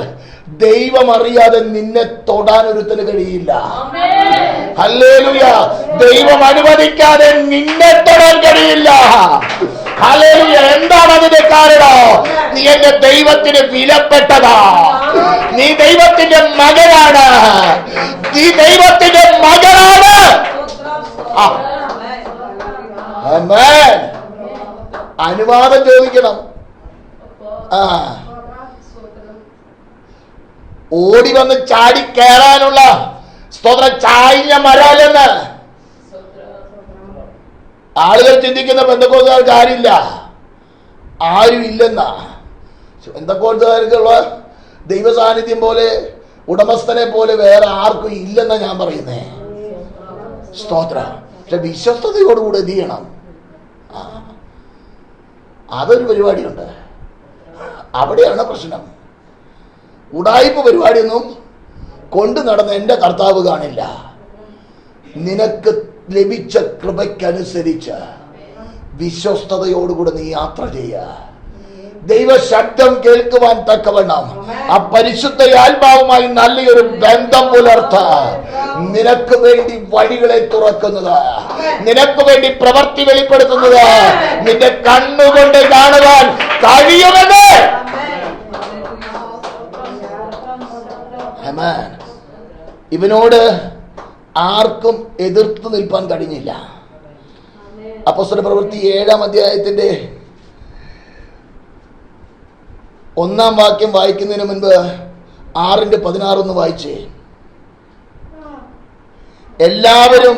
ദൈവം അറിയാതെ നിന്നെ തൊടാൻ ഒരുത്തിന് കഴിയില്ല. ഹല്ലേലൂയ. ദൈവം അനുവദിക്കാതെ നിന്നെ തൊടാൻ കഴിയില്ല. ഹല്ലേലൂയ. എന്താണ് അതിന്റെ കാരണം? നീ എന്റെ ദൈവത്തിന് വിലപ്പെട്ടതാ. നീ ദൈവത്തിന്റെ മകനാണ്, നീ ദൈവത്തിന്റെ മകനാണ്. ആമേൻ. അനുവാദം ചോദിക്കണം. ഓടി വന്ന് ചാടി കയറാനുള്ള സ്തോത്രം ചായ്ഞ്ഞ മരാലെന്ന് ആളുകൾ ചിന്തിക്കുന്ന പെന്തക്കോസ്തുകാർക്ക് ആരില്ല, ആരും ഇല്ലെന്നാ. പെന്തക്കോസ്തുകാർക്കുള്ള ദൈവ സാന്നിധ്യം പോലെ ഉടമസ്ഥനെ പോലെ വേറെ ആർക്കും ഇല്ലെന്നാ ഞാൻ പറയുന്നേ. സ്തോത്രം. പക്ഷെ വിശ്വസ്തയോടുകൂടെ എന്ത് ചെയ്യണം? അതൊരു പരിപാടിയുണ്ട്. അവിടെയാണ് പ്രശ്നം. ഉടായിപ്പ് പരിപാടിയൊന്നും കൊണ്ടു നടന്ന എൻ്റെ കർത്താവ് കാണില്ല. നിനക്ക് ലഭിച്ച കൃപയ്ക്കനുസരിച്ച് വിശ്വസ്തയോടുകൂടെ നീ യാത്ര ചെയ്യുക. ദൈവ ശബ്ദം കേൾക്കുവാൻ തക്കവണ്ണം ആ പരിശുദ്ധ ആത്മാവുമായി നല്ലൊരു ബന്ധം പുലർത്ത. നിനക്ക് വേണ്ടി വഴികളെ തുറക്കുന്നത്, നിനക്ക് വേണ്ടി പ്രവൃത്തി വെളിപ്പെടുത്തുന്നത് നിന്റെ കണ്ണുകൊണ്ട് കാണുവാൻ കഴിയുമെന്ന്. ഇവനോട് ആർക്കും എതിർത്ത് നിൽപ്പാൻ കഴിഞ്ഞില്ല. അപ്പോസ്തലപ്രവൃത്തി 7-ാം അധ്യായത്തിന്റെ 1-ാം വാക്യം വായിക്കുന്നതിന് മുൻപ് 6:16 ഒന്ന് വായിച്ചേ. എല്ലാവരും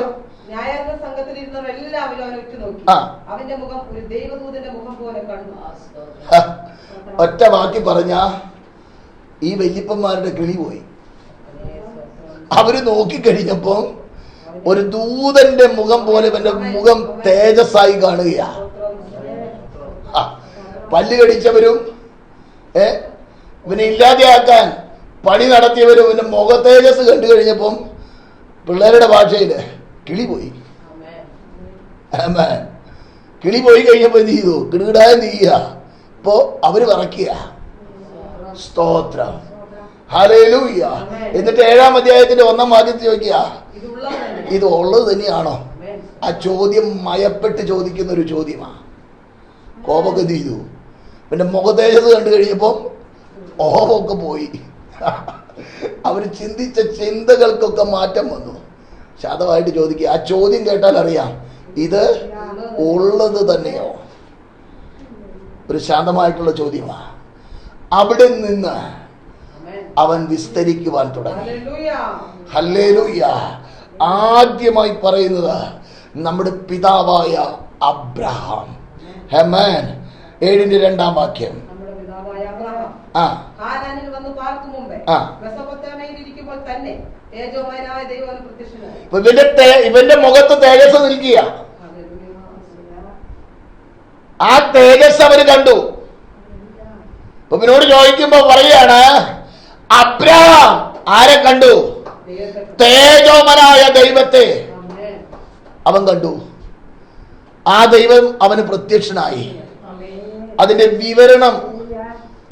ഒറ്റ വാക്കി പറഞ്ഞ ഈ വല്യപ്പന്മാരുടെ കിളി പോയി. അവര് നോക്കിക്കഴിഞ്ഞപ്പോ ഒരു ദൂതന്റെ മുഖം പോലെ ഇവന്റെ മുഖം തേജസ്സായി കാണുകയാ. പല്ല് കടിച്ചവരും ഇവനെ ഇല്ലാതെയാക്കാൻ പണി നടത്തിയവരും ഇവന്റെ മുഖ തേജസ് കണ്ടു കഴിഞ്ഞപ്പം പിള്ളേരുടെ ഭാഷയില് കിളി പോയി. കിളി പോയി കഴിഞ്ഞപ്പോ എന്ത് ചെയ്തു? കിടുകിടായ നീയ. ഇപ്പോ അവര് പറക്കുക. സ്തോത്രം. ഹല്ലേലൂയ. എന്നിട്ട് 7-ാം അധ്യായത്തിന്റെ 1-ാം വാക്യത്തിൽ ചോദിക്കുക, ഇത് ഉള്ളത് തന്നെയാണോ? ആ ചോദ്യം മയപ്പെട്ട് ചോദിക്കുന്ന ഒരു ചോദ്യമാ. കോപമൊക്കെ എന്ത് ചെയ്തു? പിന്നെ മുഖതേജസ് കണ്ടു കഴിഞ്ഞപ്പോ ഓപമൊക്കെ പോയി. അവര് ചിന്തിച്ച ചിന്തകൾക്കൊക്കെ മാറ്റം വന്നു. ശാന്തമായിട്ട് ചോദിക്കുക. ആ ചോദ്യം കേട്ടാൽ അറിയാം ഇത് ഉള്ളത് തന്നെയോ. ഒരു ശാന്തമായിട്ടുള്ള ചോദ്യമാ. അവിടെ നിന്ന് അവൻ വിസ്തരിക്കുവാൻ തുടങ്ങി. ഹല്ലേലൂയ. ആദ്യമായി പറയുന്നത് നമ്മുടെ പിതാവായ അബ്രഹാം. ആമേൻ. 7-ാം വാക്യം. ഇവന്റെ മുഖത്ത് തേജസ് നിൽക്കുക. ആ തേജസ് അവര് കണ്ടു. ഇവനോട് ചോദിക്കുമ്പോ പറയാണ്, അബ്രഹാം ആരെ കണ്ടു? തേജോമനായ ദൈവത്തെ അവൻ കണ്ടു. ആ ദൈവം അവന് പ്രത്യക്ഷനായി. അതിന്റെ വിവരണം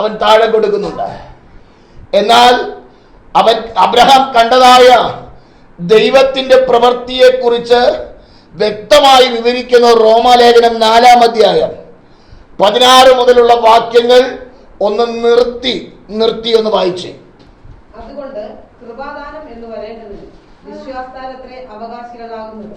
അവൻ താഴെ കൊടുക്കുന്നുണ്ട്. എന്നാൽ അവൻ അബ്രഹാം കണ്ടതായ ദൈവത്തിന്റെ പ്രവൃത്തിയെ കുറിച്ച് വ്യക്തമായി വിവരിക്കുന്ന റോമാലേഖനം 4-ാം അധ്യായം 16 മുതലുള്ള വാക്യങ്ങൾ ഒന്ന് നിർത്തി ഒന്ന് വായിച്ചേ. അതുകൊണ്ട് കൃപാദാനം എന്ന് പറയേണ്ടതിന് വിശ്വാസത്താലത്രേ അവകാശികളാകുന്നത്.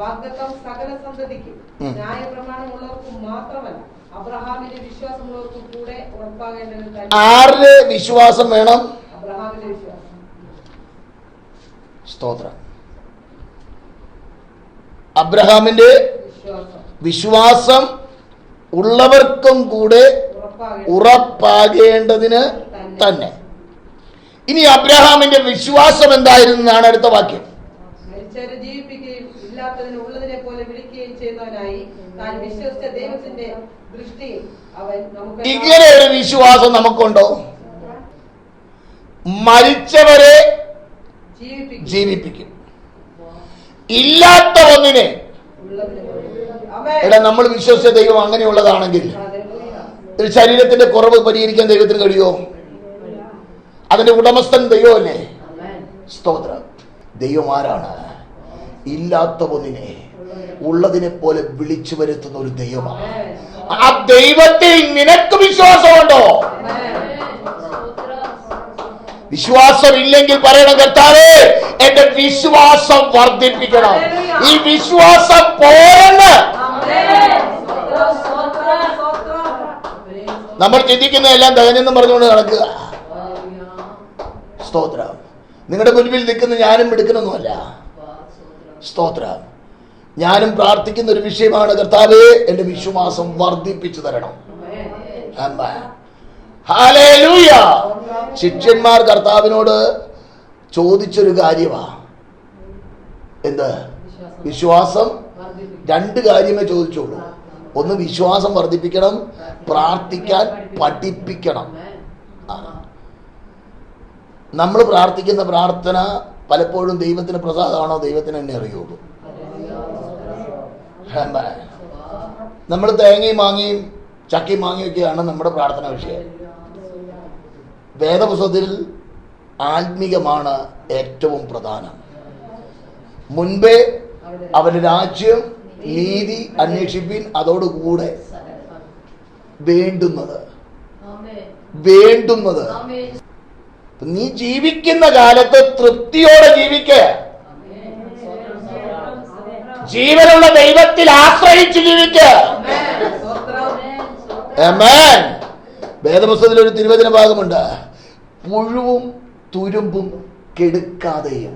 വാഗ്ദത്തം സകല സന്തതിക്കും ന്യായപ്രമാണമുള്ളവർക്കും മാത്രമല്ല, അബ്രഹാമിന്റെ വിശ്വാസമുള്ളവർക്കും കൂടെ ഉറപ്പാകേണ്ടത്. ആരുടെ വിശ്വാസം വേണം? അബ്രഹാമിന്റെ വിശ്വാസം. സ്തോത്രം. അബ്രഹാമിന്റെ വിശ്വാസം ഉള്ളവർക്കും കൂടെ ഉറപ്പാകേണ്ടതിന് തന്നെ. ഇനി അബ്രഹാമിന്റെ വിശ്വാസം എന്തായിരുന്നു എന്നാണ് അടുത്ത വാക്യം. ജീവിപ്പിക്കുകയും ഇല്ലാത്തതിന് ഉള്ളതിനെ പോലെ വിളിക്കുകയും ചെയ്യുന്നവനായി താൻ വിശ്വസിച്ച ദൈവത്തിന്റെ ദൃഷ്ടിയിൽ അവൻ നമുക്ക്. ഇങ്ങനെ ഒരു വിശ്വാസം നമുക്കുണ്ടോ? മരിച്ചവരെ ജീവിപ്പിക്കും, ഇല്ലാത്ത ഒന്നിനെ. എടാ, നമ്മൾ വിശ്വസിച്ച ദൈവം അങ്ങനെയുള്ളതാണെങ്കിൽ ഒരു ശരീരത്തിന്റെ കുറവ് പരിഹരിക്കാൻ ദൈവത്തിന് കഴിയുമോ? അതിന്റെ ഉടമസ്ഥൻ ദൈവമല്ലേ? സ്തോത്രം. ദൈവം ആരാണ്? ഇല്ലാത്ത ഒന്നിനെ ഉള്ളതിനെ പോലെ വിളിച്ചു വരുത്തുന്ന ഒരു ദൈവമാണ്. ആ ദൈവത്തിൽ നിനക്ക് വിശ്വാസമുണ്ടോ? വിശ്വാസം ഇല്ലെങ്കിൽ പറയണം, കർത്താവേ എന്റെ വിശ്വാസം വർദ്ധിപ്പിക്കണം. ഈ വിശ്വാസം പോരെന്ന് നമ്മൾ ചിന്തിക്കുന്നതെല്ലാം തികഞ്ഞെന്നും പറഞ്ഞുകൊണ്ട് നടക്കുക. സ്തോത്രം. നിങ്ങളുടെ മുൻപിൽ നിൽക്കുന്ന ഞാനും എടുക്കണമെന്നല്ല. സ്തോത്രം. ഞാനും പ്രാർത്ഥിക്കുന്ന ഒരു വിഷയമാണ്, കർത്താവേ എന്റെ വിശ്വാസം വർദ്ധിപ്പിച്ചു തരണം. ഹല്ലേലൂയ. ശിഷ്യന്മാർ കർത്താവിനോട് ചോദിച്ചൊരു കാര്യമാ, എന്ത്? വിശ്വാസം. രണ്ട് കാര്യമേ ചോദിച്ചോളൂ. ഒന്ന് വിശ്വാസം വർദ്ധിപ്പിക്കണം, പ്രാർത്ഥിക്കാൻ പഠിപ്പിക്കണം. നമ്മൾ പ്രാർത്ഥിക്കുന്ന പ്രാർത്ഥന പലപ്പോഴും ദൈവത്തിന് പ്രസാദമാണോ ദൈവത്തിന് തന്നെ അറിയുള്ളൂ. നമ്മൾ തേങ്ങയും മാങ്ങയും ചക്കയും മാങ്ങയൊക്കെയാണ് നമ്മുടെ പ്രാർത്ഥന വിഷയം. വേദപുസ്തകത്തിൽ ആത്മീകമാണ് ഏറ്റവും പ്രധാനം. മുൻപേ അവന്റെ രാജ്യം നീതി അന്വേഷിപ്പിൻ, അതോടുകൂടെ വേണ്ടുന്നത്. നീ ജീവിക്കുന്ന കാലത്ത് തൃപ്തിയോടെ ജീവിക്കുക. ജീവനുള്ള ദൈവത്തിൽ ആശ്രയിച്ച് ജീവിക്കുക. ആമേൻ. വേദപുസ്തകത്തിൽ ഒരു തിരുവചന ഭാഗമുണ്ട്, പുഴുവും തുരുമ്പും കെടുക്കാതെയും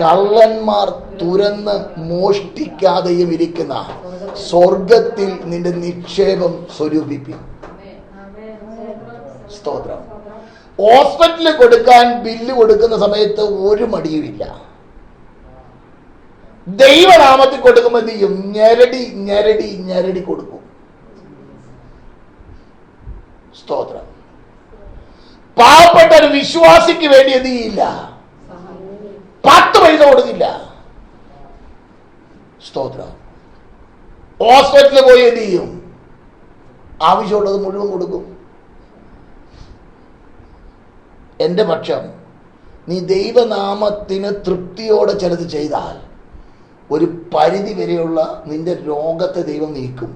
കള്ളന്മാർ തുരന്ന് മോഷ്ടിക്കാതെയും ഇരിക്കുന്ന സ്വർഗത്തിൽ നിന്റെ നിക്ഷേപം സ്വരൂപിപ്പിക്കും. സ്തോത്രം. ഹോസ്പിറ്റലിൽ കൊടുക്കാൻ ബില്ല് കൊടുക്കുന്ന സമയത്ത് ഒരു മടിയുമില്ല. ദൈവനാമത്തിൽ കൊടുക്കുമ്പോൾ എന്ത് ചെയ്യും? ഞെരടി ഞെരടി ഞെരടി കൊടുക്കും. സ്തോത്രം. പാവപ്പെട്ട ഒരു വിശ്വാസിക്ക് വേണ്ടി എന്ത് ചെയ്യില്ല? 10 പൈസ കൊടുക്കില്ല. സ്തോത്രം. ഹോസ്പിറ്റലിൽ പോയി എന്ത് ചെയ്യും? ആവശ്യമുള്ളത് മുഴുവൻ കൊടുക്കും. എന്റെ പക്ഷം, നീ ദൈവനാമത്തിന് തൃപ്തിയോടെ ചിലത് ചെയ്താൽ ഒരു പരിധി വരെയുള്ള നിന്റെ രോഗത്തെ ദൈവം നീക്കും.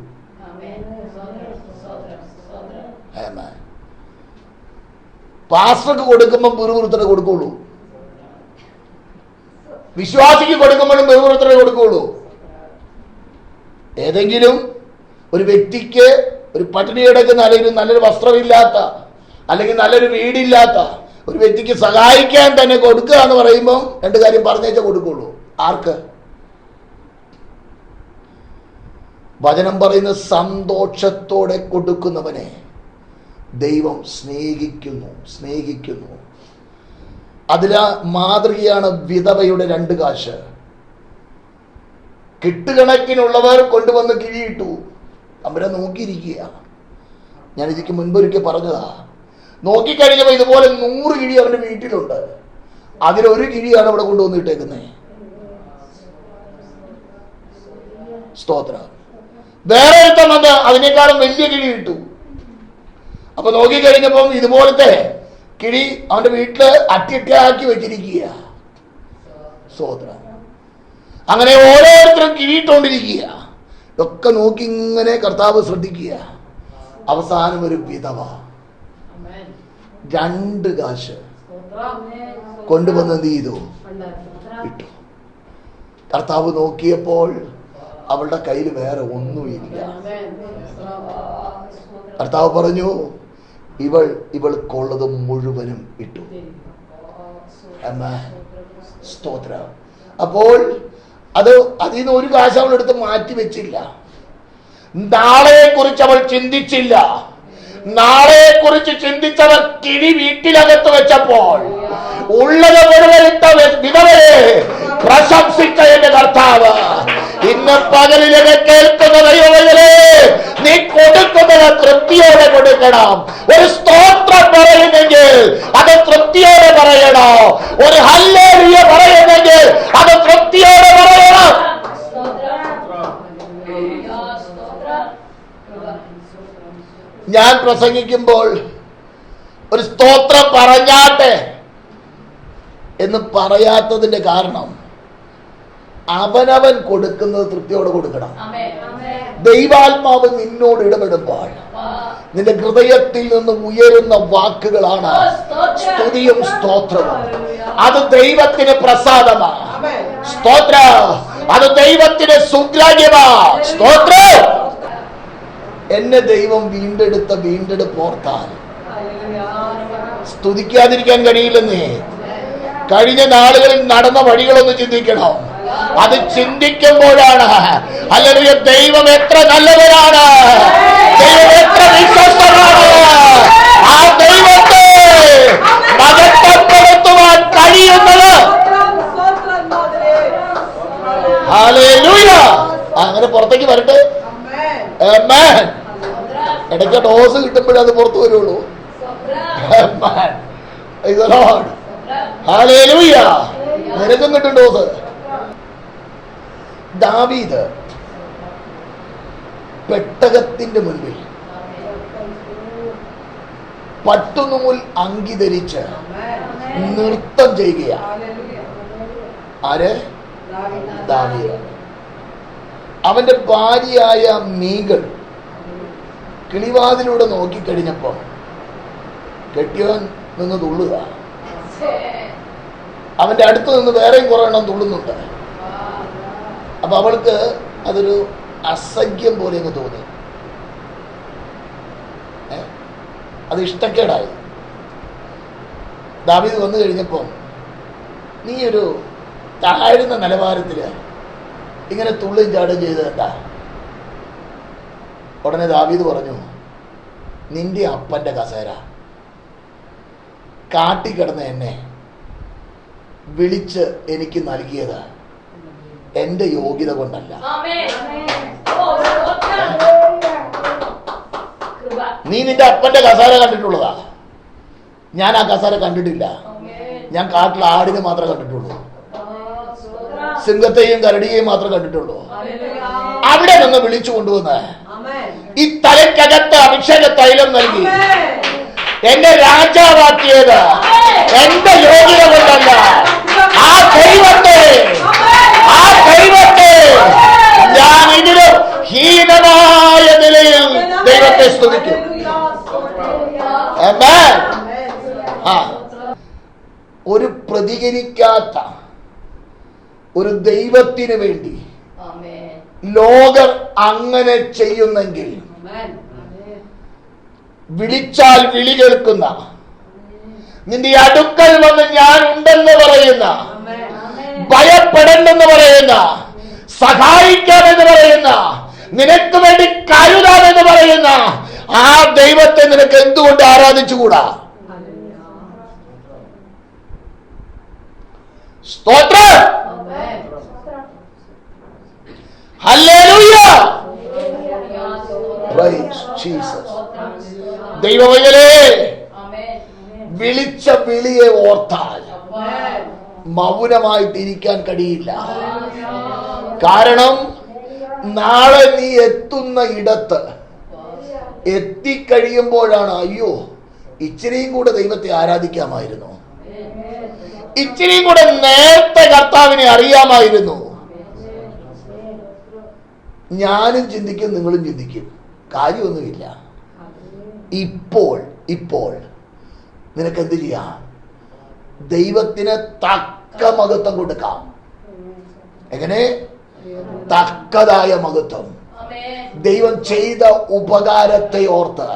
പാസ്റ്റർക്ക് കൊടുക്കുമ്പോൾ വെറുതെ കൊടുക്കുള്ളൂ. വിശ്വാസിക്ക് കൊടുക്കുമ്പോഴും വെറുതെ കൊടുക്കുള്ളൂ. ഏതെങ്കിലും ഒരു വ്യക്തിക്ക് ഒരു പട്ടിണി കിടക്കുന്ന, അല്ലെങ്കിൽ നല്ലൊരു വസ്ത്രമില്ലാത്ത, അല്ലെങ്കിൽ നല്ലൊരു വീടില്ലാത്ത ഒരു വ്യക്തിക്ക് സഹായിക്കാൻ തന്നെ കൊടുക്കുക എന്ന് പറയുമ്പോൾ 2 കാര്യം പറഞ്ഞേച്ചേ കൊടുക്കുള്ളൂ. ആർക്ക്? വചനം പറയുന്ന സന്തോഷത്തോടെ കൊടുക്കുന്നവനെ ദൈവം സ്നേഹിക്കുന്നു. അതിലെ മാതൃകയാണ് വിധവയുടെ 2 കാശ്. കെട്ടുകണക്കിനുള്ളവർ കൊണ്ടുവന്ന് കിഴിയിട്ടു. അവരെ നോക്കിയിരിക്കുക. ഞാൻ ഇതിക്ക് മുൻപൊരിക്കൽ പറഞ്ഞതാ. നോക്കിക്കഴിഞ്ഞപ്പോൾ ഇതുപോലെ 100 കിഴി അവന്റെ വീട്ടിലുണ്ട്. അതിലൊരു കിഴിയാണ് അവിടെ കൊണ്ടുവന്നിട്ടേക്കുന്നത്. സ്തോത്രം. വേറെ ഒരുത്തം വന്ന് അതിനേക്കാളും വലിയ കിഴി ഇട്ടു. അപ്പൊ നോക്കിക്കഴിഞ്ഞപ്പം ഇതുപോലത്തെ കിഴി അവന്റെ വീട്ടില് അട്ടിട്ടാക്കി വെച്ചിരിക്കുക. സ്തോത്രം. അങ്ങനെ ഓരോരുത്തരും കിഴിയിട്ടുകൊണ്ടിരിക്കുക. ഒക്കെ നോക്കി ഇങ്ങനെ കർത്താവ് ശ്രദ്ധിക്കുക. അവസാനം ഒരു വിധവ 2 കാശ് കൊണ്ടുവന്ന് എന്ത് ചെയ്തു? ഇട്ടു. കർത്താവ് നോക്കിയപ്പോൾ അവളുടെ കയ്യിൽ വേറെ ഒന്നുമില്ല. കർത്താവ് പറഞ്ഞു, ഇവൾക്കുള്ളത് മുഴുവനും ഇട്ടു. സ്തോത്രം. അപ്പോൾ അതിൽ നിന്ന് ഒരു കാശ് അവൾ എടുത്ത് മാറ്റി വെച്ചില്ല. നാളെയെ കുറിച്ച് അവൾ ചിന്തിച്ചില്ല. നാളെയെ കുറിച്ച് ചിന്തിച്ചവർ കിഴി വീട്ടിലകത്ത് വെച്ചപ്പോൾ ഉള്ളത് മുഴുവനിട്ട വിധവയെ പ്രശംസിച്ച എന്റെ കർത്താവ് ഇന്ന് പകലിലെ കേൾക്കുന്ന ദൈവമേ, നീ കൊടുക്കുന്നത് തൃപ്തിയോടെ കൊടുക്കണം. ഒരു സ്തോത്രം പറയുന്നെങ്കിൽ അത് തൃപ്തിയോടെ പറയണം. ഒരു ഹല്ലേലൂയ പറയുന്നെങ്കിൽ അത് തൃപ്തിയോടെ പറയണം. ഞാൻ പ്രസംഗിക്കുമ്പോൾ ഒരു സ്തോത്രം പറഞ്ഞാട്ടെ എന്ന് പറയാത്തതിന്റെ കാരണം അവനവൻ കൊടുക്കുന്നത് തൃപ്തിയോടെ കൊടുക്കണം. ദൈവാത്മാവ് നിന്നോട് ഇടപെടുമ്പോൾ നിന്റെ ഹൃദയത്തിൽ നിന്ന് ഉയരുന്ന വാക്കുകളാണ് സ്തുതിയും സ്തോത്രവും. അത് ദൈവത്തിന് പ്രസാദമാണ്. സ്തോത്ര. അത് ദൈവത്തിന് സുഗ്രാഹ്യമാണ്. സ്തോത്ര. എന്നെ ദൈവം വീണ്ടെടുപ്പോർത്താൽ സ്തുതിക്കാതിരിക്കാൻ കഴിയില്ലെന്നേ. കഴിഞ്ഞ നാളുകളിൽ നടന്ന വഴികളൊന്ന് ചിന്തിക്കണം. അത് ചിന്തിക്കുമ്പോഴാണ് ഹല്ലേലൂയ ദൈവം എത്ര നല്ലവരാണ്, ദൈവം എത്ര വിശ്വസ്തനാണ്. ആ ദൈവത്തെ മഹത്വപ്പെടുത്തുവാൻ കഴിയുന്നത്. ഹല്ലേലൂയ. അങ്ങനെ പുറത്തേക്ക് വരട്ടെ. ആമേൻ. ഇടയ്ക്ക് ഡോസ് കിട്ടുമ്പോഴേ അത് പുറത്തു വരുള്ളൂ. Amen. Praise the lord. Hallelujah. നിനക്കും കിട്ടും ഡോസ്. ദാവീദ് പെട്ടകത്തിന്റെ മുൻപിൽ പട്ടുനൂൽ അങ്കി ധരിച്ച് നൃത്തം ചെയ്യുകയാണ്. ആര്? ദാവീദ്. അവന്റെ ഭാര്യയായ മീകൾ കിളിവാതിലൂടെ നോക്കിക്കഴിഞ്ഞപ്പോ കെട്ടിയവൻ നിന്ന് തുള്ളുക. അവന്റെ അടുത്ത് നിന്ന് വേറെയും കുറെ എണ്ണം തുള്ളുന്നുണ്ട്. അപ്പൊ അവൾക്ക് അതൊരു അസഖ്യം പോലെ അങ്ങ് തോന്നി. അത് ഇഷ്ടക്കേടായി. ദാവീദ് വന്നു കഴിഞ്ഞപ്പോ നീ ഒരു താഴ്ന്ന നിലവാരത്തില് ഇങ്ങനെ തുള്ളും ചാടും ചെയ്ത് എന്താ? ഉടനെ ദാവീദ് പറഞ്ഞു, നിന്റെ അപ്പന്റെ കസേര കാട്ടിക്കിടന്ന എന്നെ വിളിച്ച് എനിക്ക് നൽകിയത് എന്റെ യോഗ്യത കൊണ്ടല്ല. നീ നിന്റെ അപ്പന്റെ കസേര കണ്ടിട്ടുള്ളതാ. ഞാൻ ആ കസേര കണ്ടിട്ടില്ല. ഞാൻ കാട്ടിൽ ആടിനെ മാത്രമേ കണ്ടിട്ടുള്ളൂ, സിംഹത്തെയും കരടിയെയും മാത്രമേ കണ്ടിട്ടുള്ളൂ. അവിടെ നിന്ന് വിളിച്ചു കൊണ്ടുവന്ന് ഈ തലയ്ക്കകത്ത് അഭിഷേക തൈലം നൽകി എന്നെ രാജാവാക്കിയത് എന്റെ യോഗ്യത കൊണ്ടല്ല. ആ ദൈവത്തെ ഞാൻ ഇതിലും ഹീനമായ നിലയിൽ ദൈവത്തെ സ്തുതിക്കും. ഒരു പ്രതികരിക്കാത്ത ഒരു ദൈവത്തിന് വേണ്ടി ലോകർ അങ്ങനെ ചെയ്യുന്നെങ്കിൽ, വിളിച്ചാൽ വിളി കേൾക്കുന്ന, നിന്റെ അടുക്കൽ വന്ന് ഞാൻ ഉണ്ടെന്ന് പറയുന്ന, ഭയപ്പെടണ്ടെന്ന് പറയുന്ന, സഹായിക്കാമെന്ന് പറയുന്ന, നിനക്ക് വേണ്ടി കരുതാമെന്ന് പറയുന്ന ആ ദൈവത്തെ നിനക്ക് എന്തുകൊണ്ട് ആരാധിച്ചുകൂടാ? സ്തോത്രം. ഹല്ലേലൂയ. Price Jesus. ദൈവമേ, വിളിച്ച വിളിയെ ഓർത്താൽ മൗനമായിട്ടിരിക്കാൻ കഴിയില്ല. കാരണം നാളെ നീ എത്തുന്ന ഇടത്ത് എത്തിക്കഴിയുമ്പോഴാണ് അയ്യോ ഇച്ചിരിയും കൂടെ ദൈവത്തെ ആരാധിക്കാമായിരുന്നു, ഇച്ചിരിയും കൂടെ നേരത്തെ കർത്താവിനെ അറിയാമായിരുന്നു. ഞാനും ചിന്തിക്കും, നിങ്ങളും ചിന്തിക്കും. കാര്യമൊന്നുമില്ല. ഇപ്പോൾ നിനക്ക് എന്ത് ചെയ്യാം? ദൈവത്തിന് തക്ക മഹത്വം കൊടുക്കാം. എങ്ങനെ? തക്കതായ മഹത്വം. ദൈവം ചെയ്ത ഉപകാരത്തെ ഓർത്ത്,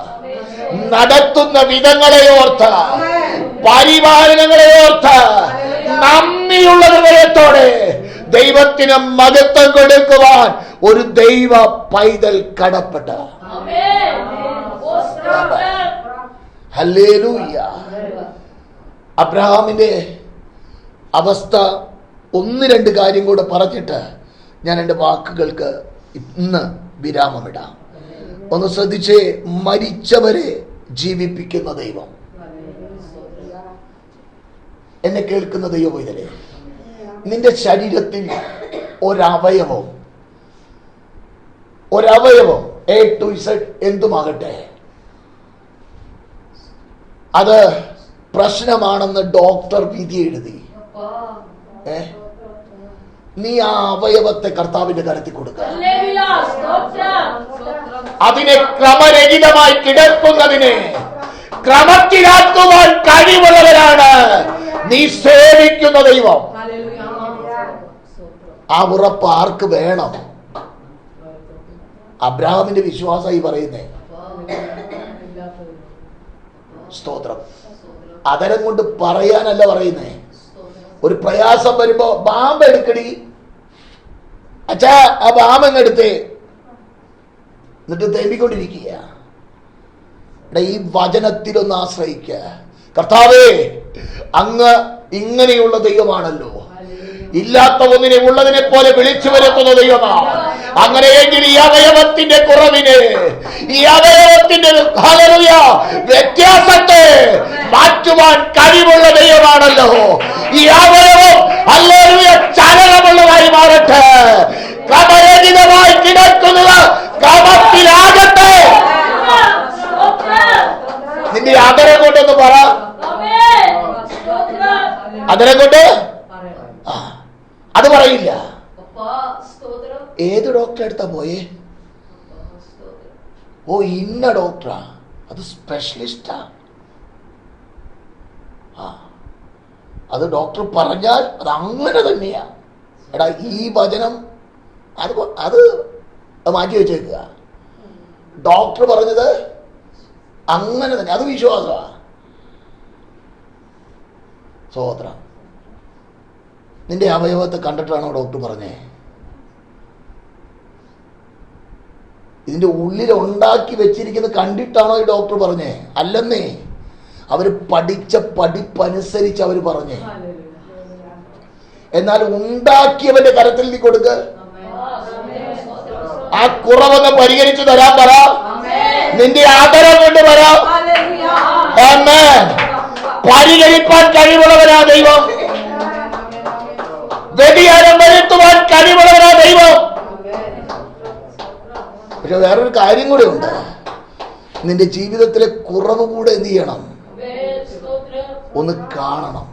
നടത്തുന്ന വിധങ്ങളെ ഓർത്ത്, പരിപാലനങ്ങളെ ഓർത്ത് നന്ദിയുള്ള ഹൃദയത്തോടെ ദൈവത്തിന് മഹത്വം കൊടുക്കുവാൻ ഒരു ദൈവ പൈതൽ കടപ്പെട്ട. ഹല്ലേലൂയ. അബ്രഹാമിന്റെ അവസ്ഥ ഒന്ന് രണ്ട് കാര്യം കൂടെ പറഞ്ഞിട്ട് ഞാൻ എൻ്റെ വാക്കുകൾക്ക് ഇന്ന് വിരാമമിടാം. ഒന്ന് ശ്രദ്ധിച്ചേ. മരിച്ചവരെ ജീവിപ്പിക്കുന്ന ദൈവം. എന്നെ കേൾക്കുന്ന ദൈവപൈതലേ, നിന്റെ ശരീരത്തിൽ ഒരവയവം A to Z എന്തുമാകട്ടെ, അത് പ്രശ്നമാണെന്ന് ഡോക്ടർ വിധി എഴുതി, നീ ആ അവയവത്തെ കർത്താവിന്റെ കരത്തിൽ കൊടുക്കുക. അതിനെ ക്രമരഹിതമായി കിടക്കുന്നതിനെ ക്രമത്തിലാക്കുവാൻ കഴിവുള്ളവരാണ് നീ സേവിക്കുന്ന ദൈവം. ആ ഉറപ്പ് ആർക്ക് വേണം? അബ്രഹാമിന്റെ വിശ്വാസമായി പറയുന്നേ. സ്തോത്രം. അതരം കൊണ്ട് പറയാനല്ല പറയുന്നേ. ഒരു പ്രയാസം വരുമ്പോ ബാമ്പ് എടുക്കടി അച്ഛാ, ആ ബാമ്പ് എടുത്തേ, എന്നിട്ട് തേമ്പിക്കൊണ്ടിരിക്കുക. ഈ വചനത്തിലൊന്ന് ആശ്രയിക്കുക. കർത്താവേ, അങ്ങ് ഇങ്ങനെയുള്ള ദൈവമാണല്ലോ, ഇല്ലാത്ത ഒന്നിനെ ഉള്ളതിനെ പോലെ വിളിച്ചു വരുത്തുന്ന ദൈവമാണ്. അങ്ങനെയെങ്കിൽ ഈ അവയവത്തിന്റെ കുറവിനെ, ഈ അവയവത്തിന്റെ വ്യത്യാസത്തെ മാറ്റുവാൻ കഴിവുള്ള ദൈവമാണല്ലോ. ഈ അവയവം ഹല്ലേലൂയ ചലനമുള്ളതായി മാറട്ടെ. ക്രമരഹിതമായി കിടക്കുന്നത് ക്രമത്തിലാകട്ടെ. നിന്റെ അതരം കൊണ്ടൊന്ന് പറ. അതരം കൊണ്ട് അത് പറയില്ല. ഏത് ഡോക്ടറെ അടുത്താ പോയേ? ഓ, ഇന്ന ഡോക്ടറാ, അത് സ്പെഷ്യലിസ്റ്റാ. അത് ഡോക്ടർ പറഞ്ഞാൽ അത് അങ്ങനെ തന്നെയാ. എടാ, ഈ വചനം അത് മാറ്റി വെച്ചേക്കുക. ഡോക്ടർ പറഞ്ഞത് അങ്ങനെ തന്നെ, അത് വിശ്വാസമാണ്. സഹോദരം, നിന്റെ അവയവത്തെ കണ്ടിട്ടാണോ ഡോക്ടർ പറഞ്ഞേ? ഇതിന്റെ ഉള്ളിൽ ഉണ്ടാക്കി വെച്ചിരിക്കുന്നത് കണ്ടിട്ടാണോ ഈ ഡോക്ടർ പറഞ്ഞേ? അല്ലെന്നേ, അവര് പഠിച്ച പഠിപ്പനുസരിച്ച് അവര് പറഞ്ഞേ. എന്നാൽ ഉണ്ടാക്കിയവന്റെ കരത്തിൽ നീ കൊടുക്ക. ആ കുറവൊന്ന് പരിഹരിച്ചു തരാൻ പറ. നിന്റെ ആദരം കൊണ്ട് പറ. പരിഹരിപ്പാൻ കഴിവുള്ളവരാ ദൈവം. വ്യതിയാനം വരുത്തുവാൻ കഴിവുള്ളവരാ ദൈവം. പക്ഷെ വേറൊരു കാര്യം കൂടെ ഉണ്ട്. നിന്റെ ജീവിതത്തിലെ കുറവ് കൂടെ എന്ത് ചെയ്യണം? ഒന്ന് കാണണം.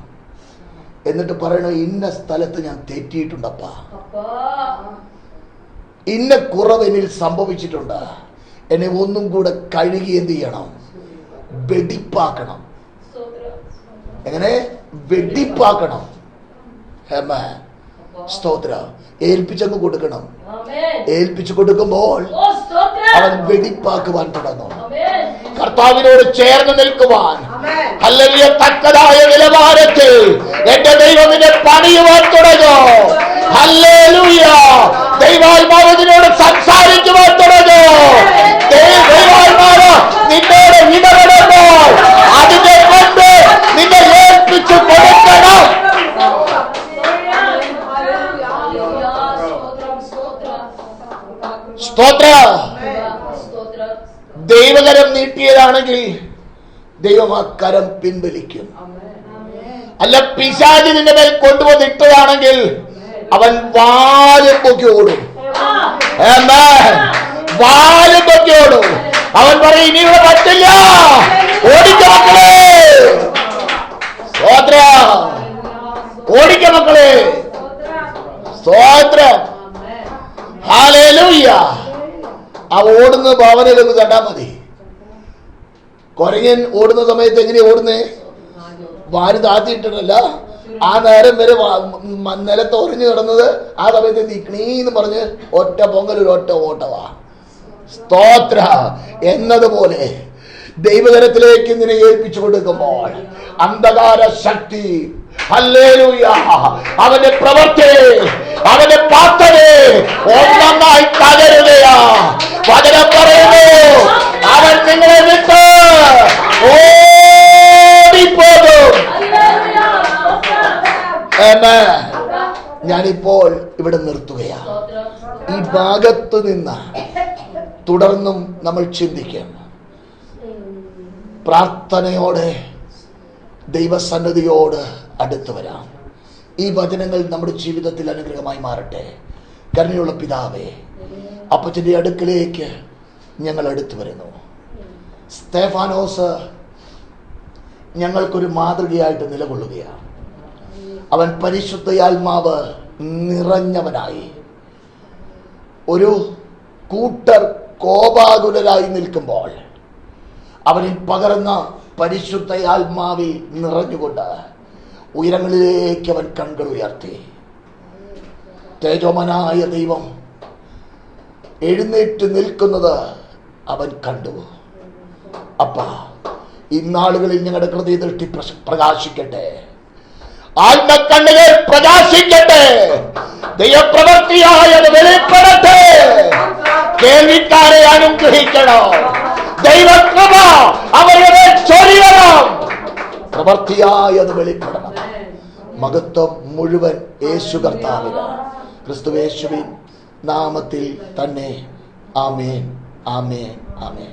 എന്നിട്ട് പറയണം, ഇന്ന സ്ഥലത്ത് ഞാൻ തെറ്റിയിട്ടുണ്ടപ്പാ, ഇന്ന കുറവ് എന്നിൽ സംഭവിച്ചിട്ടുണ്ട്, എന്നെ ഒന്നും കൂടെ കഴുകി എന്ത് ചെയ്യണം? വെടിപ്പാക്കണം. എങ്ങനെ? വെടിപ്പാക്കണം. സ്തോത്ര. ഏൽപ്പിച്ചങ്ങ് കൊടുക്കണം. ഏൽപ്പിച്ചു കൊടുക്കുമ്പോൾ അവൻ വെടിപ്പാക്കുവാൻ തുടങ്ങും. കർത്താവിനോട് ചേർന്ന് നിൽക്കുവാൻ ഹല്ലേലൂയ തക്കതായ നിലവാരത്തിൽ എന്റെ ദൈവത്തിനെ പണിയുവാൻ തുടങ്ങും. ഹല്ലേലൂയ. ദൈവാത്മാവിനോട് സംസാരിക്കുവാൻ തുടങ്ങും. ദൈവാത്മാവ് നിന്നോട് ഇടപെടുമ്പോൾ അതിനെ കൊണ്ട് നിന്നെ ഏൽപ്പിച്ചു കൊടുക്കണം. സ്തോത്ര. ദൈവകരം നീട്ടിയതാണെങ്കിൽ ദൈവം ആ കരം പിൻവലിക്കും. അല്ല, പിശാചി നിന്റെ മേൽ കൊണ്ടുവന്നിട്ടതാണെങ്കിൽ അവൻ വാലും പൊക്കി ഓടും. വാലും പൊക്കി ഓടും. അവൻ പറയും, ഇനി ഇവിടെ പറ്റില്ല, ഓടിക്ക മക്കളെ. സ്തോത്ര. ഓടിക്ക മക്കളെ. സ്തോത്രം. ഹല്ലേലൂയ. ആ ഓടുന്ന ഭാവനയിലൊന്ന് കണ്ടാ മതി. കൊരങ്ങൻ ഓടുന്ന സമയത്ത് എങ്ങനെയാ ഓടുന്നേ? വാര് താത്തിയിട്ടല്ല. ആ നേരം വരെ നിലത്ത് ഒറിഞ്ഞു കിടന്നത് ആ സമയത്ത് നീക്കണീന്ന് പറഞ്ഞ് ഒറ്റ പൊങ്കൽ ഒരു ഒറ്റ ഓട്ടവാ. സ്തോത്ര. എന്നതുപോലെ ദൈവതരത്തിലേക്ക് നിന്നെ ഏൽപ്പിച്ചു കൊടുക്കുമ്പോൾ അന്ധകാര ശക്തി ഹല്ലേലൂയ അവന്റെ പ്രവൃത്തി, അവന്റെ പാത്രനെ ഒന്നായി തകരുകയാ. വചനം പറയുന്നു, അവൻ നിങ്ങളെ വിട്ട് ഓടിപ്പോകും. ഞാനിപ്പോൾ ഇവിടെ നിർത്തുകയാ. ഈ ഭാഗത്ത് നിന്ന് തുടർന്നും നമ്മൾ ചിന്തിക്കും. പ്രാർത്ഥനയോടെ ദൈവസന്നിധിയോട് അടുത്തു വരാം. ഈ വചനങ്ങൾ നമ്മുടെ ജീവിതത്തിൽ അനുഗ്രഹമായി മാറട്ടെ. കരുണയുള്ള പിതാവേ, അപ്പച്ചന്റെ അടുക്കലേക്ക് ഞങ്ങൾ അടുത്തു വരുന്നു. സ്തേഫാനോസ് ഞങ്ങൾക്കൊരു മാതൃകയായിട്ട് നിലകൊള്ളുകയാണ്. അവൻ പരിശുദ്ധയാത്മാവ് നിറഞ്ഞവനായി ഒരു കൂട്ടർ കോപാകുലരായി നിൽക്കുമ്പോൾ അവനിൽ പകർന്ന പരിശുദ്ധയാത്മാവിൽ നിറഞ്ഞുകൊണ്ട് ഉയരങ്ങളിലേക്ക് അവൻ കണ്ണുകൾ ഉയർത്തി. തേജോമനായ ദൈവം എഴുന്നേറ്റ് നിൽക്കുന്നത് അവൻ കണ്ടു. അപ്പാ, ഇന്നാളുകളിൽ ഞങ്ങളുടെ ഹൃദയ ദൃഷ്ടി പ്രകാശിക്കട്ടെ, ആത്മക്കണ്ണുകൾ പ്രകാശിക്കട്ടെ, ദൈവപ്രവൃത്തിയായത് വെളിപ്പെടട്ടെ. കേൾവിക്കാരെ അനുഗ്രഹിക്കണം, ദൈവകൃപ അവരുടെ ചൊരിയണം, പ്രവൃത്തിയായത് വെളിപ്പെടണം. മഹത്വം മുഴുവൻ യേശു കർത്താവിന്, ക്രിസ്തുയേശുവിൻ നാമത്തിൽ തന്നെ. ആമേൻ, ആമേൻ, ആമേൻ.